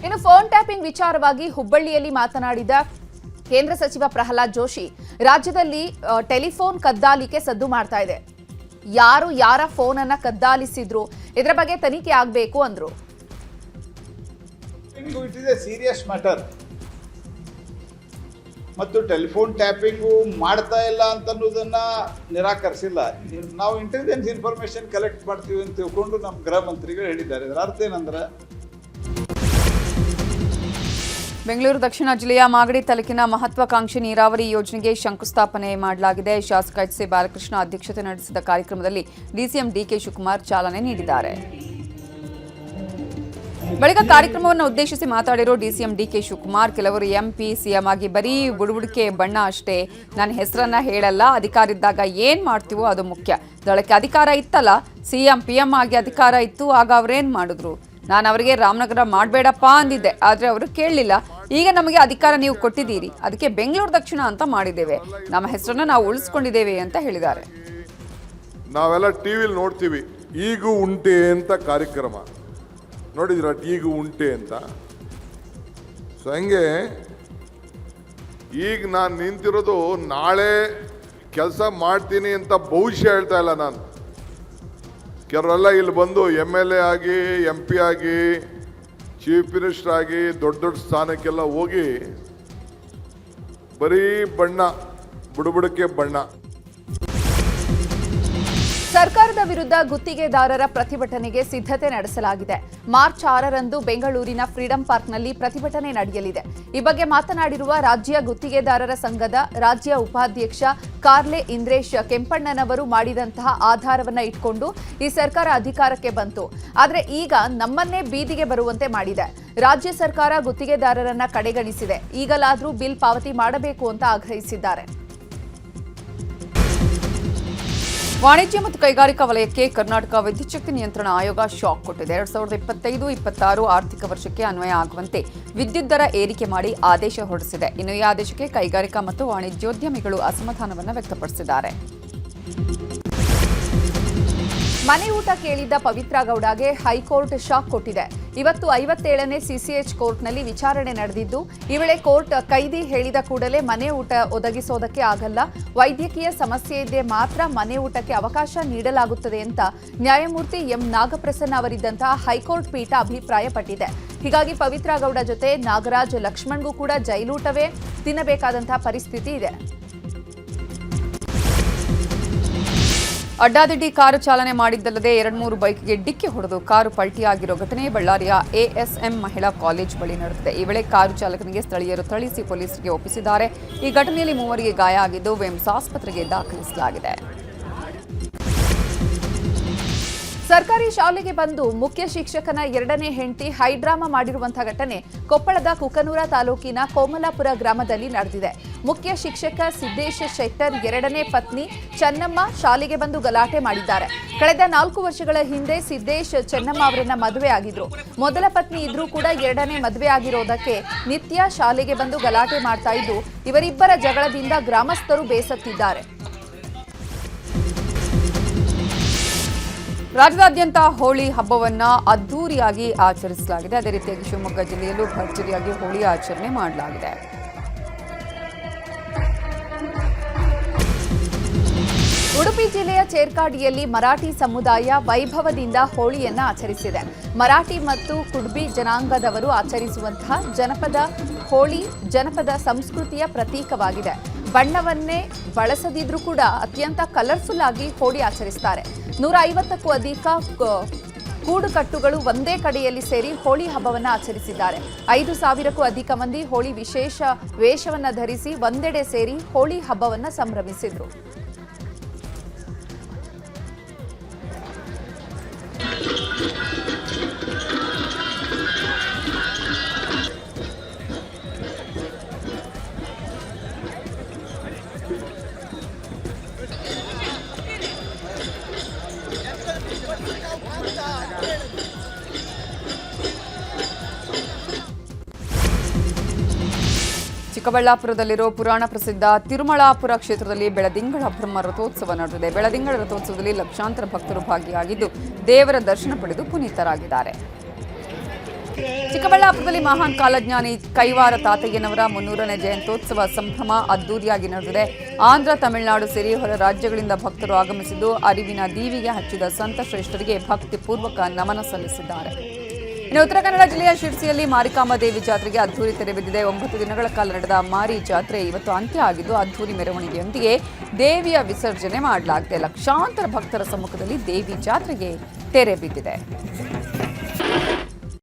ಇನ್ನು ಫೋನ್ ಟ್ಯಾಪಿಂಗ್ ವಿಚಾರವಾಗಿ ಹುಬ್ಬಳ್ಳಿಯಲ್ಲಿ ಮಾತನಾಡಿದ ಕೇಂದ್ರ ಸಚಿವ ಪ್ರಹ್ಲಾದ್ ಜೋಶಿ, ರಾಜ್ಯದಲ್ಲಿ ಟೆಲಿಫೋನ್ ಕದ್ದಾಲಿಕೆ ಸದ್ದು ಮಾಡ್ತಾ ಇದೆ. ಯಾರು ಯಾರ ಫೋನ್ ಅನ್ನ ಕದ್ದಾಲಿಸಿದ್ರು ಇದರ ಬಗ್ಗೆ ತನಿಖೆ ಆಗಬೇಕು ಅಂದ್ರು. It is A serious matter. ಮತ್ತು ಟೆಲಿಫೋನ್ ಟ್ಯಾಪಿಂಗು ಮಾಡ್ತಾ ಇಲ್ಲ ಅಂತನ್ನೋದನ್ನ ನಿರಾಕರಿಸಿಲ್ಲ. ನಾವು ಇಂಟೆಲಿಜೆನ್ಸ್ ಇನ್ಫಾರ್ಮೇಶನ್ ಕಲೆಕ್ಟ್ ಮಾಡ್ತೀವಿ ಅಂತ ತಿಳ್ಕೊಂಡು ನಮ್ಮ ಗೃಹ ಮಂತ್ರಿಗಳು ಹೇಳಿದ್ದಾರೆ. ಇದರ ಅರ್ಥ ಏನಂದ್ರೆ, ಬೆಂಗಳೂರು ದಕ್ಷಿಣ ಜಿಲ್ಲೆಯ ಮಾಗಡಿ ತಾಲೂಕಿನ ಮಹತ್ವಾಕಾಂಕ್ಷಿ ನೀರಾವರಿ ಯೋಜನೆಗೆ ಶಂಕುಸ್ಥಾಪನೆ ಮಾಡಲಾಗಿದೆ. ಶಾಸಕ ಎಚ್ ಸಿ ಬಾಲಕೃಷ್ಣ ಅಧ್ಯಕ್ಷತೆ ನಡೆಸಿದ ಕಾರ್ಯಕ್ರಮದಲ್ಲಿ ಡಿಸಿಎಂ ಡಿಕೆ ಶಿವಕುಮಾರ್ ಚಾಲನೆ ನೀಡಿದ್ದಾರೆ. ಬಳಿಕ ಕಾರ್ಯಕ್ರಮವನ್ನು ಉದ್ದೇಶಿಸಿ ಮಾತಾಡಿರೋ ಡಿಸಿಎಂ ಡಿಕೆ ಶಿವಕುಮಾರ್, ಕೆಲವರು ಎಂಪಿ ಸಿಎಂ ಆಗಿ ಬರೀ ಬುಡುಬುಡಿಕೆ ಬಣ್ಣ ಅಷ್ಟೇ, ನನ್ನ ಹೆಸರನ್ನ ಹೇಳಲ್ಲ, ಅಧಿಕಾರ ಇದ್ದಾಗ ಏನ್ ಮಾಡ್ತೀವೋ ಅದು ಮುಖ್ಯ. ದಳಕ್ಕೆ ಅಧಿಕಾರ ಇತ್ತಲ್ಲ, ಸಿಎಂ ಪಿಎಂ ಆಗಿ ಅಧಿಕಾರ ಇತ್ತು, ಆಗ ಅವ್ರೇನ್ ಮಾಡಿದ್ರು? ನಾನು ಅವರಿಗೆ ರಾಮನಗರ ಮಾಡಬೇಡಪ್ಪ ಅಂದಿದ್ದೆ, ಆದರೆ ಅವರು ಕೇಳಲಿಲ್ಲ. ಈಗ ನಮಗೆ ಅಧಿಕಾರ ನೀವು ಕೊಟ್ಟಿದ್ದೀರಿ, ಅದಕ್ಕೆ ಬೆಂಗಳೂರು ದಕ್ಷಿಣ ಅಂತ ಮಾಡಿದ್ದೇವೆ, ನಮ್ಮ ಹೆಸರನ್ನ ನಾವು ಉಳಿಸ್ಕೊಂಡಿದ್ದೇವೆ ಅಂತ ಹೇಳಿದ್ದಾರೆ. ನಾವೆಲ್ಲ ಟಿವಿಲಿ ನೋಡ್ತೀವಿ, ಈಗೂ ಉಂಟೆ ಅಂತ ಕಾರ್ಯಕ್ರಮ ನೋಡಿದ್ರ, ಈಗ ಉಂಟೆ ಅಂತ. ಸೊ ಹಂಗೆ ಈಗ ನಾನು ನಿಂತಿರೋದು ನಾಳೆ ಕೆಲಸ ಮಾಡ್ತೀನಿ ಅಂತ ಭವಿಷ್ಯ ಹೇಳ್ತಾ ಇಲ್ಲ ನಾನು. ಕೆಲವರೆಲ್ಲ ಇಲ್ಲಿ ಬಂದು MLA ಆಗಿ MP ಆಗಿ ಚೀಫ್ ಮಿನಿಸ್ಟರ್ ಆಗಿ ದೊಡ್ಡ ದೊಡ್ಡ ಸ್ಥಾನಕ್ಕೆಲ್ಲ ಹೋಗಿ ಬರೀ ಬಣ್ಣ, ಬುಡಬುಡಕ್ಕೆ ಬಣ್ಣ. ಸರ್ಕಾರದ ವಿರುದ್ಧ ಗುತ್ತಿಗೆದಾರರ ಪ್ರತಿಭಟನೆಗೆ ಸಿದ್ಧತೆ ನಡೆಸಲಾಗಿದೆ. ಮಾರ್ಚ್ 6ರಂದು ಬೆಂಗಳೂರಿನ ಫ್ರೀಡಂ ಪಾರ್ಕ್ನಲ್ಲಿ ಪ್ರತಿಭಟನೆ ನಡೆಯಲಿದೆ. ಈ ಬಗ್ಗೆ ಮಾತನಾಡಿರುವ ರಾಜ್ಯ ಗುತ್ತಿಗೆದಾರರ ಸಂಘದ ರಾಜ್ಯ ಉಪಾಧ್ಯಕ್ಷ ಕಾರ್ಲೆ ಇಂದ್ರೇಶ್, ಕೆಂಪಣ್ಣನವರು ಮಾಡಿದಂತಹ ಆಧಾರವನ್ನ ಇಟ್ಕೊಂಡು ಈ ಸರ್ಕಾರ ಅಧಿಕಾರಕ್ಕೆ ಬಂತು. ಆದರೆ ಈಗ ನಮ್ಮನ್ನೇ ಬೀದಿಗೆ ಬರುವಂತೆ ಮಾಡಿದೆ. ರಾಜ್ಯ ಸರ್ಕಾರ ಗುತ್ತಿಗೆದಾರರನ್ನ ಕಡೆಗಣಿಸಿದೆ. ಈಗಲಾದರೂ ಬಿಲ್ ಪಾವತಿ ಮಾಡಬೇಕು ಅಂತ ಆಗ್ರಹಿಸಿದ್ದಾರೆ. ವಾಣಿಜ್ಯ ಮತ್ತು ಕೈಗಾರಿಕಾ ವಲಯಕ್ಕೆ ಕರ್ನಾಟಕ ವಿದ್ಯುತ್ ಶಕ್ತಿ ನಿಯಂತ್ರಣ ಆಯೋಗ ಶಾಕ್ ಕೊಟ್ಟಿದೆ. 2025-26 ಆರ್ಥಿಕ ವರ್ಷಕ್ಕೆ ಅನ್ವಯ ಆಗುವಂತೆ ವಿದ್ಯುತ್ ದರ ಏರಿಕೆ ಮಾಡಿ ಆದೇಶ ಹೊರಡಿಸಿದೆ. ಇನ್ನು ಈ ಆದೇಶಕ್ಕೆ ಕೈಗಾರಿಕಾ ಮತ್ತು ವಾಣಿಜ್ಯೋದ್ಯಮಿಗಳು ಅಸಮಾಧಾನವನ್ನು ವ್ಯಕ್ತಪಡಿಸಿದ್ದಾರೆ. ಮನೆ ಊಟ ಕೇಳಿದ್ದ ಪವಿತ್ರ ಗೌಡಗೆ ಹೈಕೋರ್ಟ್ ಶಾಕ್ ಕೊಟ್ಟಿದೆ. ಇವತ್ತು 57ನೇ CCH ಕೋರ್ಟ್ನಲ್ಲಿ ವಿಚಾರಣೆ ನಡೆದಿದ್ದು, ಈ ವೇಳೆ ಕೋರ್ಟ್ ಕೈದಿ ಹೇಳಿದ ಕೂಡಲೇ ಮನೆ ಊಟ ಒದಗಿಸೋದಕ್ಕೆ ಆಗಲ್ಲ, ವೈದ್ಯಕೀಯ ಸಮಸ್ಯೆ ಇದ್ದರೆ ಮಾತ್ರ ಮನೆ ಊಟಕ್ಕೆ ಅವಕಾಶ ನೀಡಲಾಗುತ್ತದೆ ಅಂತ ನ್ಯಾಯಮೂರ್ತಿ ಎಂ ನಾಗಪ್ರಸನ್ನ ಅವರಿದ್ದಂತಹ ಹೈಕೋರ್ಟ್ ಪೀಠ ಅಭಿಪ್ರಾಯಪಟ್ಟಿದೆ. ಹೀಗಾಗಿ ಪವಿತ್ರ ಗೌಡ ಜೊತೆ ನಾಗರಾಜ್ ಲಕ್ಷ್ಮಣ್ಗೂ ಕೂಡ ಜೈಲೂಟವೇ ತಿನ್ನಬೇಕಾದಂತಹ ಪರಿಸ್ಥಿತಿ ಇದೆ. ಅಡ್ಡಾದಿಡ್ಡಿ ಕಾರು ಚಾಲನೆ ಮಾಡಿದ್ದಲ್ಲದೆ 2-3 ಬೈಕ್ಗೆ ಡಿಕ್ಕಿ ಹೊಡೆದು ಕಾರು ಪಲ್ಟಿಯಾಗಿರೋ ಘಟನೆ ಬಳ್ಳಾರಿಯ ASM ಮಹಿಳಾ ಕಾಲೇಜ್ ಬಳಿ ನಡೆದಿದೆ. ಈ ವೇಳೆ ಕಾರು ಚಾಲಕನಿಗೆ ಸ್ಥಳೀಯರು ಥಳಿಸಿ ಪೊಲೀಸರಿಗೆ ಒಪ್ಪಿಸಿದ್ದಾರೆ. ಈ ಘಟನೆಯಲ್ಲಿ 3 ಗಾಯ ಆಗಿದ್ದು ವಿಮ್ಸ್ ಆಸ್ಪತ್ರೆಗೆ ದಾಖಲಿಸಲಾಗಿದೆ. ಸರ್ಕಾರಿ ಶಾಲೆಗೆ ಬಂದು ಮುಖ್ಯ ಶಿಕ್ಷಕನ 2ನೇ ಹೆಂಡತಿ ಹೈಡ್ರಾಮಾ ಮಾಡಿರುವಂತಹ ಘಟನೆ ಕೊಪ್ಪಳದ ಕುಕನೂರ ತಾಲೂಕಿನ ಕೋಮಲಾಪುರ ಗ್ರಾಮದಲ್ಲಿ ನಡೆದಿದೆ. ಮುಖ್ಯ ಶಿಕ್ಷಕ ಸಿದ್ದೇಶ್ ಶೆಟ್ಟರ್ 2ನೇ ಪತ್ನಿ ಚೆನ್ನಮ್ಮ ಶಾಲೆಗೆ ಬಂದು ಗಲಾಟೆ ಮಾಡಿದ್ದಾರೆ. ಕಳೆದ 4 ವರ್ಷಗಳ ಹಿಂದೆ ಸಿದ್ದೇಶ್ ಚೆನ್ನಮ್ಮ ಅವರನ್ನ ಮದುವೆ ಆಗಿದ್ರು. ಮೊದಲ ಪತ್ನಿ ಇದ್ರೂ ಕೂಡ 2ನೇ ಮದುವೆ ಆಗಿರೋದಕ್ಕೆ ನಿತ್ಯ ಶಾಲೆಗೆ ಬಂದು ಗಲಾಟೆ ಮಾಡ್ತಾ ಇದ್ದು, ಇವರಿಬ್ಬರ ಜಗಳದಿಂದ ಗ್ರಾಮಸ್ಥರು ಬೇಸತ್ತಿದ್ದಾರೆ. ರಾಜ್ಯದಾದ್ಯಂತ ಹೋಳಿ ಹಬ್ಬವನ್ನ ಅದ್ದೂರಿಯಾಗಿ ಆಚರಿಸಲಾಗಿದೆ. ಅದೇ ರೀತಿಯಾಗಿ ಶಿವಮೊಗ್ಗ ಜಿಲ್ಲೆಯಲ್ಲೂ ಭರ್ಜರಿಯಾಗಿ ಹೋಳಿ ಆಚರಣೆ ಮಾಡಲಾಗಿದೆ. ಉಡುಪಿ ಜಿಲ್ಲೆಯ ಚೇರ್ಕಾಡಿಯಲ್ಲಿ ಮರಾಠಿ ಸಮುದಾಯ ವೈಭವದಿಂದ ಹೋಳಿಯನ್ನ ಆಚರಿಸಿದೆ. ಮರಾಠಿ ಮತ್ತು ಕುಡ್ಬಿ ಜನಾಂಗದವರು ಆಚರಿಸುವಂತಹ ಜನಪದ ಹೋಳಿ ಜನಪದ ಸಂಸ್ಕೃತಿಯ ಪ್ರತೀಕವಾಗಿದೆ. ಬಣ್ಣವನ್ನೇ ಬಳಸದಿದ್ರೂ ಕೂಡ ಅತ್ಯಂತ ಕಲರ್ಫುಲ್ ಆಗಿ ಹೋಳಿ ಆಚರಿಸ್ತಾರೆ. 150ಕ್ಕೂ ಅಧಿಕ ಕೂಡುಕಟ್ಟುಗಳು ಒಂದೇ ಕಡೆಯಲ್ಲಿ ಸೇರಿ ಹೋಳಿ ಹಬ್ಬವನ್ನು ಆಚರಿಸಿದ್ದಾರೆ. 5,000ಕ್ಕೂ ಅಧಿಕ ಮಂದಿ ಹೋಳಿ ವಿಶೇಷ ವೇಷವನ್ನು ಧರಿಸಿ ಒಂದೆಡೆ ಸೇರಿ ಹೋಳಿ ಹಬ್ಬವನ್ನು ಸಂಭ್ರಮಿಸಿದ್ರು. ಚಿಕ್ಕಬಳ್ಳಾಪುರದಲ್ಲಿರೋ ಪುರಾಣ ಪ್ರಸಿದ್ಧ ತಿರುಮಳಾಪುರ ಕ್ಷೇತ್ರದಲ್ಲಿ ಬೆಳದಿಂಗಳ ಬ್ರಹ್ಮ ರಥೋತ್ಸವ ನಡೆದಿದೆ. ಬೆಳದಿಂಗಳ ರಥೋತ್ಸವದಲ್ಲಿ ಲಕ್ಷಾಂತರ ಭಕ್ತರು ಭಾಗಿಯಾಗಿದ್ದು ದೇವರ ದರ್ಶನ ಪಡೆದು ಪುನೀತರಾಗಿದ್ದಾರೆ. ಚಿಕ್ಕಬಳ್ಳಾಪುರದಲ್ಲಿ ಮಹಾನ್ ಕಾಲಜ್ಞಾನಿ ಕೈವಾರ ತಾತಯ್ಯನವರ 300ನೇ ಜಯಂತ್ಯೋತ್ಸವ ಸಂಭ್ರಮ ಅದ್ದೂರಿಯಾಗಿ ನಡೆದಿದೆ. ಆಂಧ್ರ, ತಮಿಳುನಾಡು ಸೇರಿ ಹೊರ ರಾಜ್ಯಗಳಿಂದ ಭಕ್ತರು ಆಗಮಿಸಿದ್ದು ಅರಿವಿನ ದೀವಿಗೆ ಹಚ್ಚಿದ ಸಂತ ಶ್ರೇಷ್ಠರಿಗೆ ಭಕ್ತಿಪೂರ್ವಕ ನಮನ ಸಲ್ಲಿಸಿದ್ದಾರೆ. ಇನ್ನು ಉತ್ತರ ಕನ್ನಡ ಜಿಲ್ಲೆಯ ಶಿರ್ಸಿಯಲ್ಲಿ ಮಾರಿಕಾಂಬ ದೇವಿ ಜಾತ್ರೆಗೆ ಅದ್ದೂರಿ ತೆರೆ ಬಿದ್ದಿದೆ. 9 ದಿನಗಳ ಕಾಲ ನಡೆದ ಮಾರಿ ಜಾತ್ರೆ ಇವತ್ತು ಅಂತ್ಯ ಆಗಿದ್ದು ಅದ್ದೂರಿ ಮೆರವಣಿಗೆಯೊಂದಿಗೆ ದೇವಿಯ ವಿಸರ್ಜನೆ ಮಾಡಲಾಗಿದೆ. ಲಕ್ಷಾಂತರ ಭಕ್ತರ ಸಮ್ಮುಖದಲ್ಲಿ ದೇವಿ ಜಾತ್ರೆಗೆ ತೆರೆ ಬಿದ್ದಿದೆ.